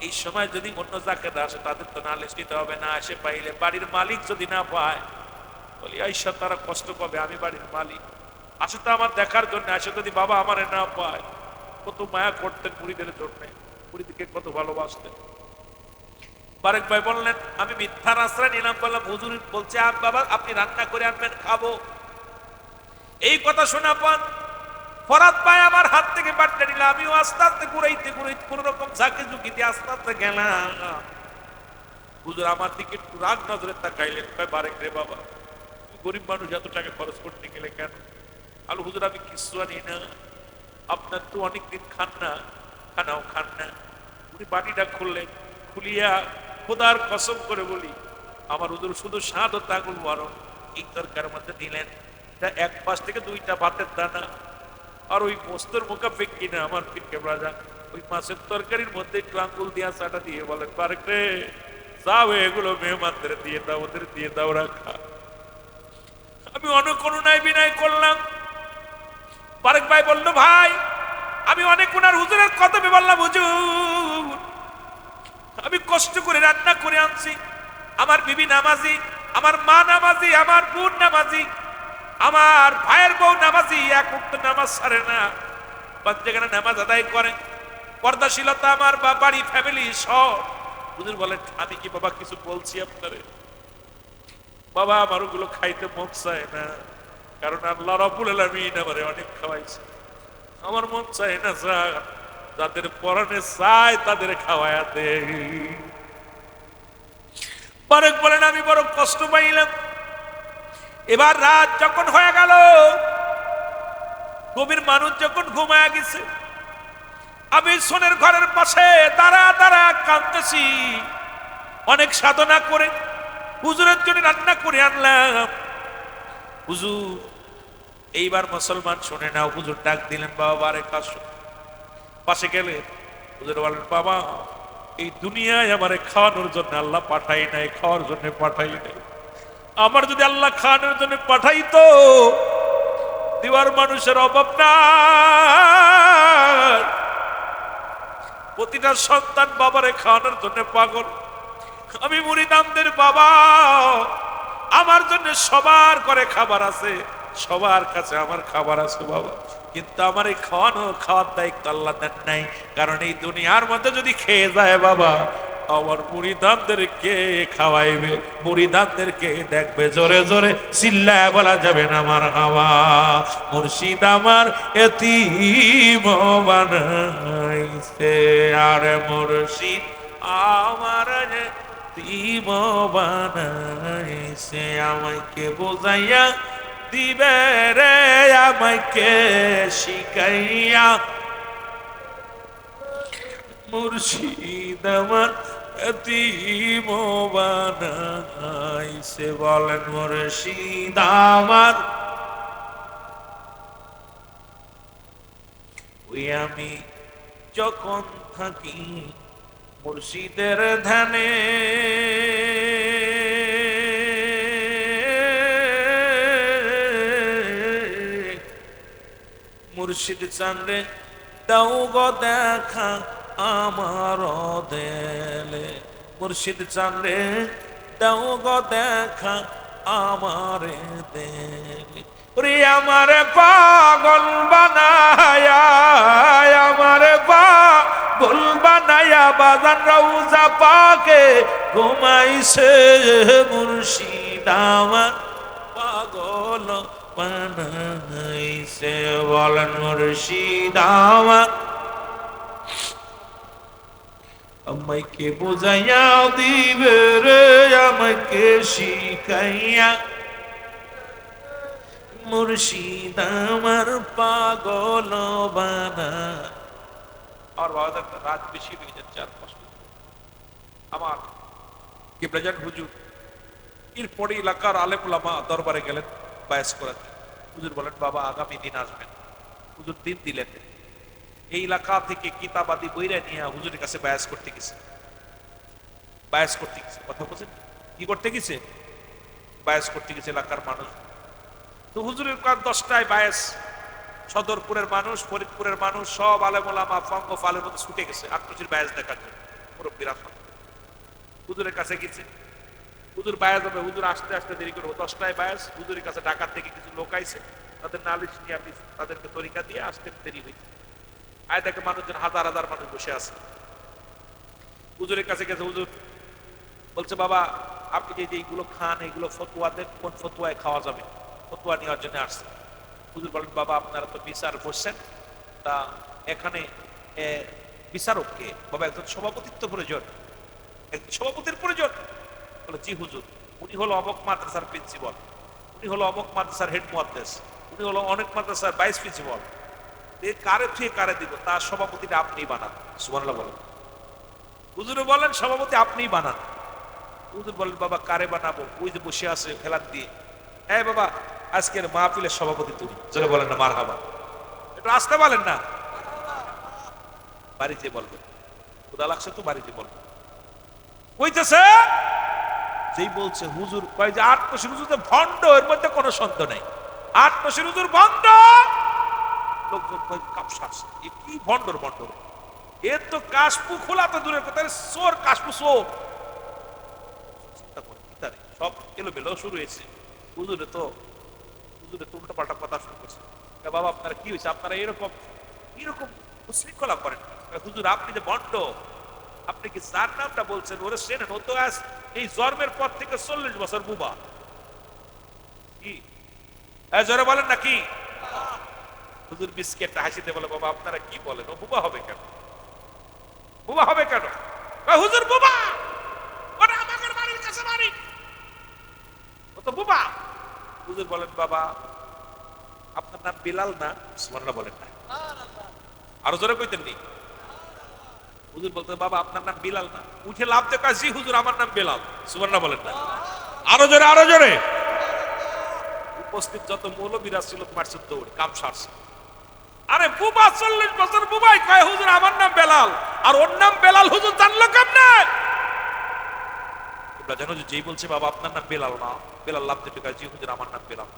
[SPEAKER 2] এই সময় যদি অন্য জাকের আসে তাদের তো নালিশ দিতে হবে না, এসে পাইলে বাড়ির মালিক যদি না পায়, বলি আইসা তারা কষ্ট পাবে, আমি বাড়ির মালিক, আসে তো আমার দেখার জন্য, আসে যদি বাবা আমারে না পায়। কত মায়া করতেন মুড়িদের জন্য, মুড়িদিকে কত ভালোবাসতেন। বারেক ভাই বললেন, আমি মিথ্যার আশ্রয় নিলাম, বললাম হুজুর বলছে বাবা আপনি রান্না করে আনবেন, খাবো। এই কথা শোনা পর ফরাদ ভাই আমার হাত থেকে বাটটা নিল, আমিও আস্তে আস্তে ঘুরাইতে ঘুরাইতে কোন রকম ঝাঁকি ঝুঁকি দিয়ে আস্তে আস্তে গেলাম। হুজুর আমার দিকে একটু রাগ নজরে তাকাইলেন, বারেক রে বাবা, গরিব মানুষ এত টাকা খরচ করতে গেলে কেন? আলো হুজুর আমি কিছু আনি না, আপনার তো অনেকদিন খান না, খানাও খান না। উনি বাটিটা খুললেন, খুলিয়া খোদার কসম করে বলি, আমার হুজুর শুধু স্বাদ ও তাগুল বরং এই তরকার মধ্যে দিলেন, এক পাশ থেকে দুইটা ভাতের দানা, আর ওই মস্তর মুখাপেক্ষী না আমার পিঠকে রাজা, ওই মাছের তরকারির মধ্যে একটু আঙ্গুল দিয়া চাটা দিয়ে বলেন, বারেক রে যাও, এগুলো মেহমানদের দিয়ে দাও, ওদের দিয়ে দাও, রাখা। আমি অনুকরুণায় বিনয় করলাম। বারেক ভাই বলল, ভাই আমি অনেক ওনার হুজুরের কদমে বললাম, হুজুর আমি কষ্ট করে রান্না করে আনছি, আমার বিবি নামাজি, আমার মা নামাজি, আমার বোন নামাজি, আমার ভাইয়ের বউ নামাজি, এক ওয়াক্ত নামাজ ছাড়ে না, যেখানে নামাজ আদায় করে, পর্দাশীলতা আমার বাড়ি ফ্যামিলি সব। হুজুর বলেন, আমি কি বাবা কিছু বলছি আপনারে? বাবা আমার ওগুলো খাইতে মন চায় না, কারণ আল্লাহ রাব্বুল আলামিন আমারে অনেক খাওয়াইছে, আমার মন চায় না, যাদের পরাণে চায় তাদের খাওয়ায়া দে। বারেক বলেন, আমি বড় কষ্ট পাইলাম। এবার রাত যখন হয়ে গেল, গভীর মানুষ যখন ঘুমায়া গেছে,
[SPEAKER 1] আমি সোনের ঘরের পাশে দাঁড়া দাঁড়া কাঁদতেছি, অনেক সাধনা করে হুজুরের জন্য রান্না করে আনলাম। হুজুর এইবার মুসলমান শুনে না, হুজুর ডাক দিলেন, বাবা বারে কাশো। পাশে গেলে হুজুর বলেন, বাবা এই দুনিয়ায় আমারে খাওয়ানোর জন্য আল্লাহ পাঠাই নাই, খাওয়ার জন্য পাঠাই নাই। আমার যদি আল্লাহ খাওয়ানোর জন্য পাঠাইতো, দিওয়ার মানুষের অভাব নাই। প্রতিটা সন্তান বাবারে খাওয়ানোর জন্য পাগল। আমি মুরিদানদের বাবা, আমার জন্য সবার করে খাবার আছে, সবার কাছে আমার খাবার আছে বাবা, কিন্তু আমার এই খাওয়ার দায়িত্ব আল্লাহ দেন নাই। কারণ এই দুনিয়ার মধ্যে যদি খেয়ে যায় বাবা, আমার মুরিদানদের কে খাওয়াইবে, মুরিদানদের কে দেখবে? জোরে জোরে চিল্লায় বলা যাবে না আমার হাওয়া। মুর্শিদ আমার এতিম বানাইছে, আর মুর্শিদ আমার এতিম বানাইছে, আমাকে বোঝাইয়া দিবে রে, আমাকে শিখাইয়া। মুর্শিদ আমার এতিম বানাইছে, বলেন মুর্শিদ আমার। ওই আমি যখন থাকি মুর্শিদের ধ্যানে, মুর্শিদ চান্দে দাও গো দেখা আমার দেলে, মুর্শিদ চান্দে দাও গো দেখা আমার দেলে। ওরে আমার পাগল বানায়া, আমার পাগল বানায়া বাজান রওজা পাকে ঘুমাইছে, মুর্শিদ আমার পাগল বানাইছে, বলেন মুর্শিদ আমার। আমাকে বুঝাইয়া দিবে রে, আমাকে শিখাইয়া, মুর্শিদ আমার পাগল বানা। আর বাবা রাত বেশি হয়ে যাচ্ছে, আর কষ্ট আমার কি প্রেজেন্ট হুজুর। এরপরে এলাকার আলেম ওলামা দরবারে গেলেন বায়াস করাতে। হুজুর বলেন, বাবা আগামী দিন আসবেন। হুজুর দিন দিলেন। এই এলাকা থেকে কিতাবাদি বইরা নিয়ে হুজুরের কাছে বায়াস করতে গেছে, বায়াস করতে গেছে। কথা বলছেন কি করতে গেছে? বায়াস করতে গেছে এলাকার মানুষ। তো হুজুরের কাজ 10টায় বায়াস। সদরপুরের মানুষ, ফরিদপুরের মানুষ, সব আলেম ওলামা ফঙ্গ ফালের মধ্যে ছুটে গেছে আটটুচির বায়াস দেখার জন্য। মুরব্বীরা হুজুরের কাছে গেছে। হুজুর বায়াস হবে, হুজুর আসতে আসতে দেরি করবো। 10টায় বায়াস। হুজুরের কাছে ঢাকার থেকে কিছু লোক আইছে, তাদের নালিশ নিয়ে আপনি তাদেরকে তরিকা দিয়ে আসতে দেরি হয়েছে। আয় দেখে মানুষজন হাজার হাজার মানুষ বসে আছে। হুজুরের কাছে গেছে। হুজুর বলছে, বাবা আপনি যে এইগুলো খান, এইগুলো ফতুয়া দেন, কোন ফতুয়ায় খাওয়া যাবে? ফতুয়া নেওয়ার জন্য আসছে। হুজুর বলেন, বাবা আপনারা তো বিচার বসছেন, তা এখানে বিচারক কে? বাবা একজন সভাপতিত্ব প্রয়োজন, একজন সভাপতির প্রয়োজন। বলে, জি হুজুর, উনি হলো অমক মাদ্রাসার প্রিন্সিপাল, উনি হলো অমক মাদ্রাসার হেড মুহাদ্দিস, উনি হলো অনেক মাদ্রাসার ভাইস প্রিন্সিপাল। কারে থুয়ে কারে দিব, তার সভাপতিটা আপনি বানান। সুবহানাল্লাহ বলেন। হুজুরে বলেন, সভাপতি আপনি বানান। হুজুর বলেন, বাবা কারে বানাবো? ওই যে বসে আছে খেলার দিয়ে। হ্যাঁ বাবা, আজকের মাহফিলের সভাপতি তুমি। জোরে বলেন না মারহাবা। একটু আসতে বলেন না, বাড়িতে বলবেন। ক্ষুধা লাগছে তো বাড়িতে বলবেন। কইতেছে যেই বলছে হুজুর কয় যে 8 মাসের হুজুর তো ভণ্ড, এর মধ্যে কোনো সন্দেহ নাই। 8 মাসের হুজুর ভণ্ড। লোকজন কয় কাপসাস, এ কি ভণ্ডর ভণ্ড? এর তো কাশপু খোলা তো দূরের কথা, চোর কাশপু চোর। চিন্তা করে সব এলোমেলো শুরু হয়েছে। হুজুরে তো উল্টা পাল্টা কথা শুরু করছে। বাবা আপনারা কি হয়েছে? আপনারা এরকম উশৃঙ্খলা করেন? হুজুর আপনি যে ভণ্ড, আপনি কি যার নামটা বলছেন ওরে চেনেন? ও তো আজ এই জন্মের পর থেকে 40 বছর বুবা। কি জোরে বলেন না কি? হুজুর বিস্কেটটা হাসিতে বলে, বাবা আপনারা কি বলেন? ও বুবা হবে কেন? বুবা হবে কেন? হুজুর বুবা, ওটা আমাদের বাড়ির কাছে বাড়ি, ও তো বুবা। হুজুর বলেন, বাবা আপনার নাম বিলাল না? সুবহানাল্লাহ বলেন না, আরো জোরে কইতেন নি?
[SPEAKER 2] হুজুর বলতে বাবা আপনার নাম বিলাল না? উঠে লাভ দেখা, জি হুজুর আমার নাম বেলাল। সুবহানাল্লাহ বলেন না? আরো জোরে, আরো জোরে। উপস্থিত যত মৌলবীরা ছিল মারছে দৌড়, কাম সারছে। আরে বুবা 40 বছর বুবাই কয় হুজুর আমার নাম বেলাল, আর ওর নাম বেলাল, হুজুর জানলো কেমনে? তোমরা জানো যে যেই বলছে বাবা আপনার নাম বেলাল না, বেলাল লাভ দিতে কয় জি হুজুর আমার নাম বেলাল।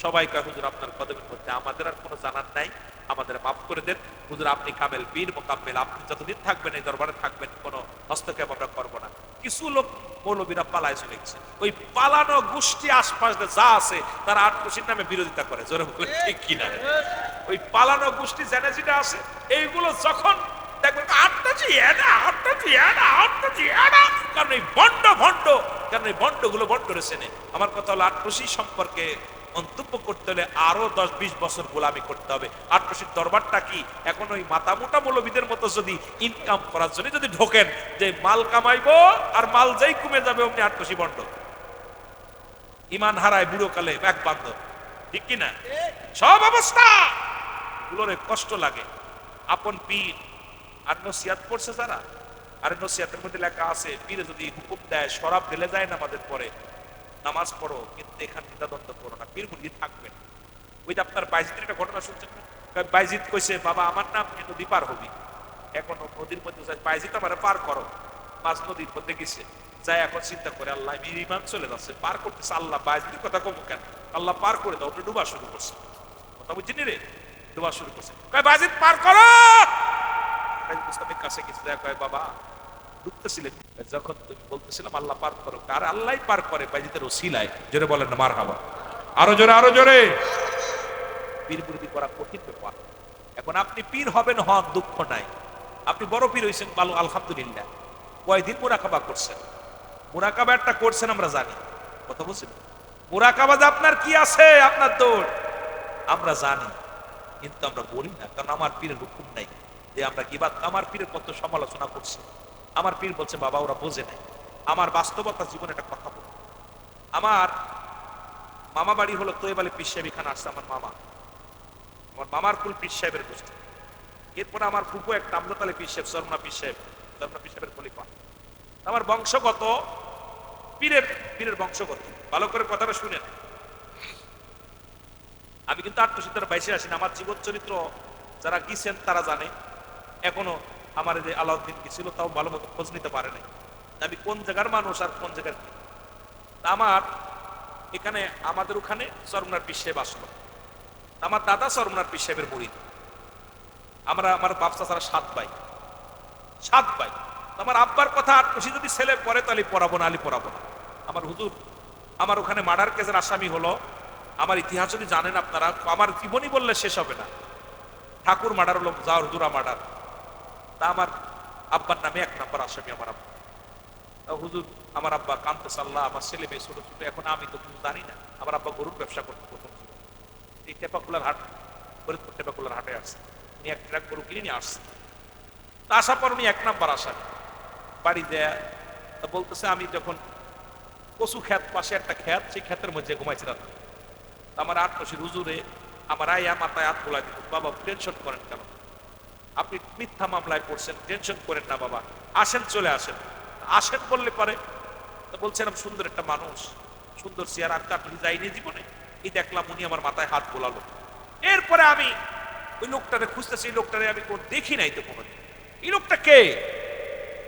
[SPEAKER 2] সবাই কয় হুজুর আপনার কদমের মধ্যে, আমাদের আর কোনো জানার নাই, আমাদের মাফ করে দেন হুজুর, আপনি কামেল পীর মোকাম্মেল, আপনি যতদিন থাকবেন এই দরবারে থাকবেন, কোনো হস্তক্ষেপ আমরা করবো না। কিছু লোক মৌলবীরা পালায় চলে গেছে, ওই পালানো গোষ্ঠী আশপাশ যা আছে তারা আটকশির নামে বিরোধিতা করে, জোরে বলে ঠিক কিনা? ওই পালানো গোষ্ঠী জেনে যেটা আছে এইগুলো যখন দেখবেন কারণ এই ভণ্ড কারণ এই ভণ্ডগুলো ভণ্ডরে চেনে। আমার কথা হলো আটকশি সম্পর্কে মন্তব্য করতে হলে আরো 10-20 বছর গোলামি করতে হবে। আটকশির দরবারটা কি এখন ওই মাথা মোটা মৌলবীদের মতো যদি ইনকাম করার জন্য যদি ঢোকেন যে মাল কামাইবো আর মাল যেই কমে যাবে অমনি আটকশি ভণ্ড, ইমান হারায় বুড়ো কালে এক বান্ধব, ঠিক কিনা? সব অবস্থা গুলোরে কষ্ট লাগে। আপন পীর আর নসিহত করছে যারা, আর নসিহতের মধ্যে লেখা আছে পীরে যদি হুকুম দেয় শরাব ঢেলে যায় নামাজের পরে, নামাজ পড়ো কিন্তু এখান দ্বিধাদ্বন্দ্ব করো না, পীর মুরিদ থাকবেন। ওই যে আপনার বাইজিদের একটা ঘটনা শুনছেন না? বাইজিদ কইছে বাবা আমার নাম নদী পার হবি, এখন নদীর মধ্যে যায় বাইজিদ আমার পার করো, মাঝ নদীর মধ্যে গেছে যায়, এখন চিন্তা করে আল্লাহ ইমান চলে যাচ্ছে, পার করতেছে, আল্লাহ বাইজিদের কথা কম কেন, আল্লাহ পার করে দাও, ওটা ডুবা শুরু করছে। কথা বুঝছিনি রে? ডুবা শুরু করছে, কয় বাইজিদ পার করো। মুস্তাফির কাছে কিছু দেখা কয় বাবা ডুবতেছিলেন যখন তুমি বলতেছিলাম আল্লাহ পার করো, আর আল্লাহ পার করে বাইজিদের ওসিলায়, জোরে বলেন না মারহাবা। আরো জোরে, আরো জোরে। পীর মুরিদি করা কঠিন ব্যাপার। এখন আপনি পীর হবেন, হন, দুঃখ নাই। আপনি বড় পীর হইছেন, ভালো, আলহামদুলিল্লাহ। কয়দিন মুরাকাবা করছেন? মুরাকাবা একটা করছেন আমরা জানি, কথা বলছেন। মুরাকাবা আপনার কি আছে, আপনার দৌড় আমরা জানি, কিন্তু আমরা বলি না, কারণ আমার পীরের হুকুম নাই যে আমরা গিবাত। আমার পীরের কত সমালোচনা করছে, আমার পীর বলছে বাবা ওরা বোঝে নাই। আমার বাস্তবতা জীবনে একটা কথা বলি, আমার মামা বাড়ি হলো তোয়েবালে পীর সাহেব, এখানে আসছে আমার মামা, আমার মামার কুল পীর সাহেবের গোষ্ঠী। এরপরে আমার ফুপু একটা আমলতালে পীর সাহেব, সরমনা পীর সাহেব, সরমনা পীর সাহেবের খলিফা। আমার বংশগত পীরের পীরের বংশগত, ভালো করে কথাটা শুনেন। আমি কিন্তু আত্মসিদ্ধার বাইশে আসিনি, আমার জীবন চরিত্র যারা গিয়েছেন তারা জানে। এখনো আমার যে আলাউদ্দিন কি ছিল তাও ভালো মতো খোঁজ নিতে পারে নাই আমি কোন জায়গার মানুষ আর কোন জায়গার কি। আমার এখানে আমাদের ওখানে চরমনার পীর সাহেব আসলো, আমার দাদা চরমনার পীর সাহেবের মুরিদ। আমরা আমার বাপ চাচারা 7 ভাই, 7 ভাই। আমার আব্বার কথা আটকশি যদি ছেলে পড়ে তাহলে পড়াবো না, আলি পড়াবো না। আমার হুজুর আমার ওখানে মার্ডার কেসের আসামি হলো, আমার ইতিহাস যদি জানেন আপনারা, আমার জীবনী বললে শেষ হবে না। ঠাকুর মার্ডার হলো, জাওর জুরা মার্ডার, তা আমার আব্বার নামে 1 নম্বর আসামি আমার আব্বা। হুজুর আমার আব্বা কান্তে সাল্লাহ, আমার ছেলে মেয়ে ছোট ছোট, এখন আমি তো কিছু জানি না। আমার আব্বা গরুর ব্যবসা করতে প্রথম এই টেপাকুলার হাট, ফরিদপুর টেপাকুলার হাটে আসছে, উনি 1 ট্রাক গরু কিনে নিয়ে আসছে। তা আসার পর উনি 1 নম্বর আসামি, বাড়ি দেয়া। তা বলতেছে আমি যখন কচু ক্ষেত, পাশে একটা ক্ষেত, সেই ক্ষেতের মধ্যে ঘুমাইছিলাম। আমার আটকশির হুজুরে আমার আয়া মাথায় হাত তোলা দিত, বাবা টেনশন করেন কেন, আপনি মিথ্যা মামলায় পড়ছেন, টেনশন করেন না বাবা, আসেন চলে আসেন। আসেন বললে পারে, তো বলছিলাম সুন্দর একটা মানুষ, সুন্দর চেয়ার, আর আপনি যাইনি জীবনে, এই দেখলাম উনি আমার মাথায় হাত বোলালো। এরপরে আমি ওই লোকটারে খুঁজতেছি, এই লোকটারে আমি কোন দেখি নাই তো কোনোদিন, এই লোকটা কে?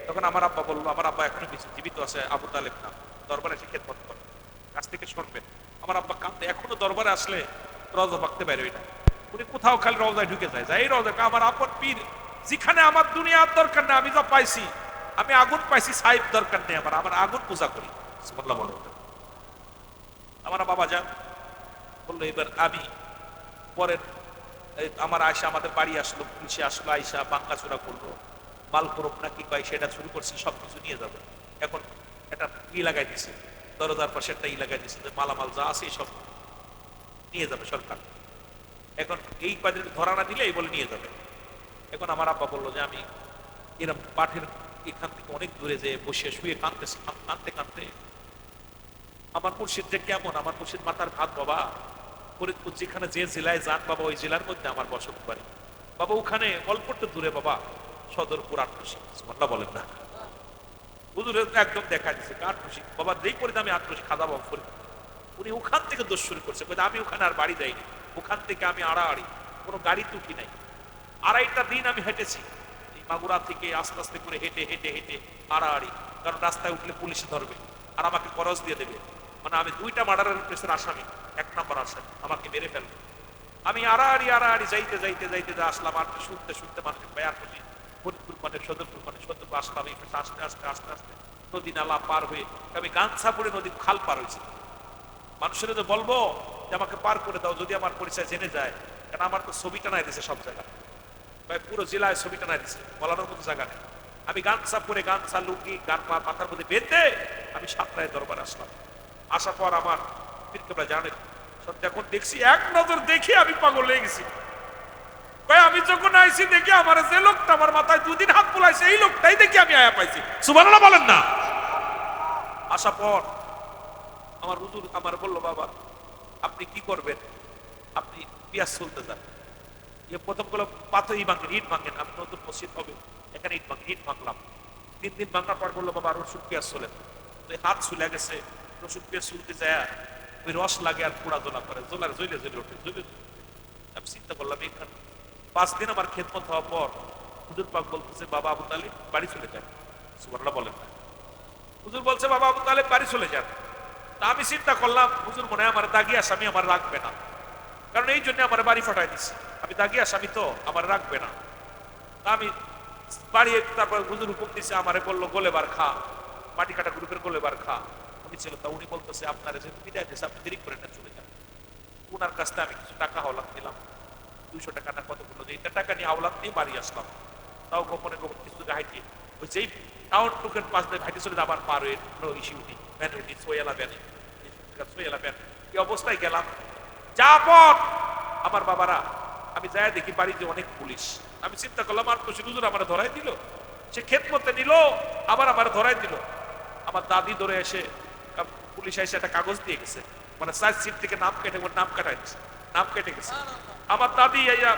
[SPEAKER 2] তখন আমার আব্বা বললো, আমার আব্বা এখনো জীবিত আছে, আবু তালেব নাম, দরবারে এসে খেদমত করে, কাছ থেকে শুনবেন। আমার আব্বা কাঁদতে, এখনো দরবারে আসলে রওজা পাকতে বেরোয় না, উনি কোথাও খালি রওজায় ঢুকে যায়, এই রওজা আমার আপন পীর, যেখানে আমার দুনিয়ার দরকার নেই, আমি যা পাইছি, আমি আগুন পাইছি, সাহেব দরকার নেই আমার, আমার আগুন পূজা করি। সুবহানাল্লাহ বলো। আমার বাবা যান বললো, এবার আমি পরের আমার আয়সা আমাদের বাড়ি আসলো, পুলিশে আসলো, আয়সা বাঙ্কাচোরা করলো, মাল করুক না কি কয় সেটা শুরু করছে, সবকিছু নিয়ে যাবে। এখন একটা লাগাই দিছে, দরজার পাশে একটা লাগাই দিছে যে মালামাল যা আছে সব নিয়ে যাবে সরকার। এখন এই কাজে ধরা না দিলে এই বলে নিয়ে যাবে। এখন আমার আব্বা বললো যে আমি এরকম পাঠের এখান থেকে অনেক দূরে যে বসে শুয়ে কাঁদতেছি, কাঁদতে কাঁদতে আমার মুর্শিদ যে কেমন, আমার মুর্শিদ মাথার ভাত বাবা, ফরিদপুর যেখানে যে জেলায় যান বাবা, ওই জেলার মধ্যে আমার বসত বাড়ি বাবা, ওখানে অল্প একটু দূরে বাবা সদরপুর আটরশি, সুবহানাল্লাহ বলেন না। হুজুর একদম দেখা দিচ্ছে আটরশি, বাবা যেই করে আমি আটরশি খাজা বাবা করি, উনি ওখান থেকে দোষ শুরু করছে, আমি ওখানে আর বাড়ি যাইনি, ওখান থেকে আমি আড়াআড়ি কোনো গাড়িতে উঠি নাই, 2.5টা দিন আমি হেঁটেছি এই মাগুরা থেকে আস্তে আস্তে করে হেঁটে হেঁটে হেঁটে আড়াআড়ি, কারণ রাস্তায় উঠলে পুলিশে ধরবে আর আমাকে খরচ দিয়ে দেবে, মানে আমি 2টা মার্ডারের কেসের আসামি, 1 নম্বর আসামি, আমাকে মেরে ফেলবে। আমি আড়াআড়ি আড়াআড়ি যাইতে যাইতে যাইতে আসলাম, আর শুনতে শুনতে মানুষ বায়ার করছি ফরিদপুর মানে সদরপুর মানে সদরপুর আসলাম, এই আস্তে আস্তে আস্তে আস্তে নদী নালা পার হয়ে আমি গাংছাপুরে নদীর খাল পার হয়েছি। মানুষের যে বলবো যে আমাকে পার করে দাও যদি আমার পরিচয় জেনে যায়, কারণ আমার তো ছবি টানায় দিছে সব জায়গায়, পুরো জেলায় ছবি টানায় দিছে, বলানোর মতো জায়গা নেই। আমি গামছা পরে গামছা লুঙ্গি গান মাথার মধ্যে বেঁধে আমি সাতটায় দরবারে আসলাম। আসার পর আমার পীর কেবলা জানেন সত্যি এখন দেখছি, এক নজর দেখে আমি পাগল হয়ে গেছি। আমি যখন আইছি দেখি আমার যে লোকটা আমার মাথায় 2 দিন হাত বুলাইছে এই লোকটাই দেখি আমি আয়া পাইছি, সুবহানাল্লাহ বলেন না। আসার পর আমার হুজুর আমার বললো, বাবা আপনি কি করবেন, আপনি পিয়াজ চলতে যান, প্রথম গুলো পাথরই ভাঙেন, ইট ভাঙেন, আমি নতুন মসজিদ হবে এখানে ইট ভাঙেন, ইট ভাঙলাম। 3 দিন ভাঙার পর বললো, বাবা রসুন পেঁয়াজ চলেন, হাত ছুলে গেছে, রসুন পেঁয়াজ চুলতে যায় ওই রস লাগে আর পোড়া জোলা করে, জোলার জ্বলে জ্বলে ওঠে, জ্বলে। আমি চিন্তা করলাম এখানে 5 দিন আমার খেদমত হওয়ার পর হুজুর পাক বলতেছে, বাবা আবু তালিব বাড়ি চলে যান, সুবহানাল্লাহ বলেন না। হুজুর বলছে বাবা আবু তালিব বাড়ি চলে যান। তা আমি চিন্তা করলাম হুজুর মনে হয় আমার দাগি আসামি আমার রাখবে না, কারণ এই জন্য আমার বাড়ি ফাটাই দিচ্ছে, আমি দাগি আসামি তো আমার রাখবে না। তা আমি বাড়ি তারপর হুজুর হুকুম দিচ্ছে, আমারে বললো গোলেবার খা, মাটি কাটা গ্রুপের গোলেবার খা। আমি ছিল তা উনি বলতেছে আপনারা যেহেতু বিদায় দিয়েছে আপনি দেরি করে না চলে যান। ওনার কাছ থেকে আমি কিছু টাকা হাওলাত দিলাম, 200 টাকা না কতগুলো দিয়ে টাকা নিয়ে হাওলাত নিয়ে বাড়ি আসলাম। তাও গোপনে গোপনে কিছু হাইটি ওই যেই টাউন টুকের পাশ দিয়ে হাইটি চলে আবার পার হয়ে ইসি উঠি ভ্যান উঠি সোয়েলা ভ্যানে, সোয়েলা ভ্যান এই অবস্থায় গেলাম। যা পর আমার বাবারা আমি যাই দেখি বাড়িতে অনেক পুলিশ। আমি চিন্তা করলাম আর তো হুজুর আমার ধরাই দিল, সে খেদমতে নিল আবার আমার ধরাই দিল। আমার দাদি ধরে এসে পুলিশ এসে একটা কাগজ দিয়ে গেছে, মানে 4 সিট থেকে নাম কেটে নাম কাটাই দিচ্ছে, নাম কেটে গেছে। আমার দাদি ইয়া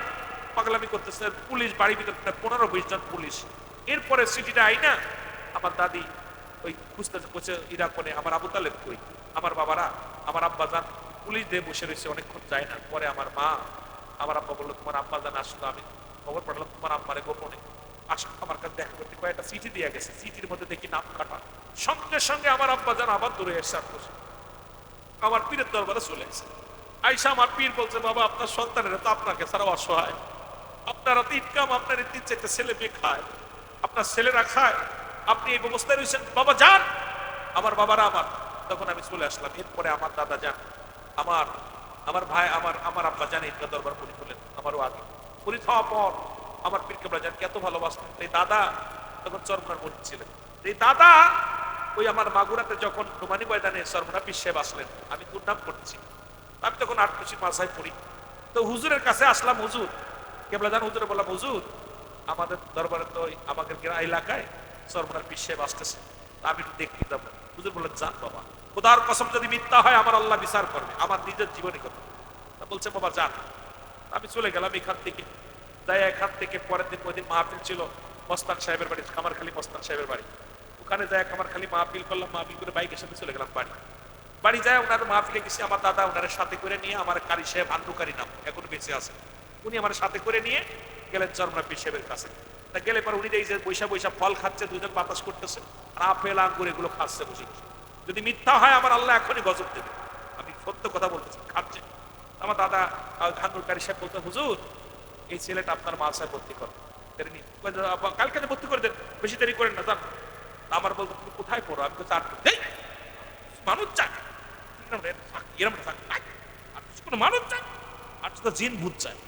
[SPEAKER 2] পাগলামি করতেছে, পুলিশ বাড়ির ভিতরে 15-20 জন পুলিশ। এরপরে সিটিটা আই না আমার দাদি ওই খুঁজতে বসে ইরা করে আমার আবু তালেব কই, আমার বাবারা আমার আব্বা যান পুলিশ দিয়ে বসে রয়েছে অনেকক্ষণ যায় না। পরে আমার মা আমার আব্বা বললো তোমার আব্বা যান আসলো, আমি খবর পাঠালাম তোমার আব্বারে গোপনে আসলো আমার কাছে দেখা করতে, কয়েকটা চিঠি দিয়ে গেছে, চিঠির মধ্যে দেখি নাম কাটা। সঙ্গে সঙ্গে আমার আব্বা যান আবার দূরে এসে আমার পীরের দরবারে চলে এসে আইসা আমার পীর বলছে, বাবা আপনার সন্তানেরা তো আপনাকে ছাড়া অসহায়, আপনারা তো ইনকাম আপনার 3-4 ছেলে মেয়ে খায়, আপনার ছেলেরা খায়, আপনি এই ব্যবস্থায় রয়েছেন, বাবা যান। আমার বাবারা আমার তখন আমি চলে আসলাম। এরপরে আমার দাদা যান, আমার ভাই আমার আব্বা জানে ইনকা দরবার পরি করলেন আমারও আগে পরি খাওয়ার পর আমার পীর কেবলা জান এত ভালোবাসতেন। এই দাদা তখন চরমনার মসজিদ ছিলেন, এই দাদা ওই আমার মাগুরাতে যখন নোমানি ময়দানে সরমনা পীর সাহেব আসলেন, আমি দুর্নাম করতেছি, আমি তখন 8 মাসায় পড়ি। তো হুজুরের কাছে আসলাম, হুজুর কেবলা জান হুজুরে বললাম, হুজুর আমাদের দরবারে তো আমাদের এলাকায় সরমনার পীর সাহেব আসতেছে, আমি একটু দেখতে যাবো। হুজুর বললেন যান বাবা, খোদার কসম যদি মিথ্যা হয় আমার আল্লাহ বিচার করবে, আমার নিজের জীবনী কথা। বলছে বাবা যান। আমি চলে গেলাম এখান থেকে, যাই এখান থেকে পরের দিন ওই দিন মাহফিল ছিল মস্তান সাহেবের বাড়ি, কামারখালী মস্তান সাহেবের বাড়ি, ওখানে যাই কামারখালী মাহফিল করলাম, মাহফিল করে বাইকের সাথে চলে গেলাম বাড়ি যায় ওনার মাহফিলে গেছি। আমার দাদা ওনার সাথে করে নিয়ে, আমার কারি সাহেব আন্দুকারী নাম এখন বেঁচে আছে, উনি আমার সাথে করে নিয়ে গেলেন চরমনা পীর সাহেবের কাছে। তা গেলে পর উনি এই যে বৈশা বৈশা ফল খাচ্ছে, 2 জন বাতাস করতেছে, আর আপেল আঙ্গুর এগুলো খাচ্ছে বসে বসে। যদি মিথ্যা হয় আমার আল্লাহ এখনই গজব দেবে, আমি সত্য কথা বলতেছি, খাচ্ছে। আমার দাদা আন্দুকারী সাহেব বলতে, হুজুর এই ছেলেটা আপনার মাদ্রাসায় ভর্তি করেন, কালকে ভর্তি করে দেন, বেশি দেরি করেন না যান। আমার বলতো তুমি কোথায় পড়ো, আমি বলছি মানুষ চায়, এরম কোনো মানুষ চায়, আর তো জিন ভূত চায়।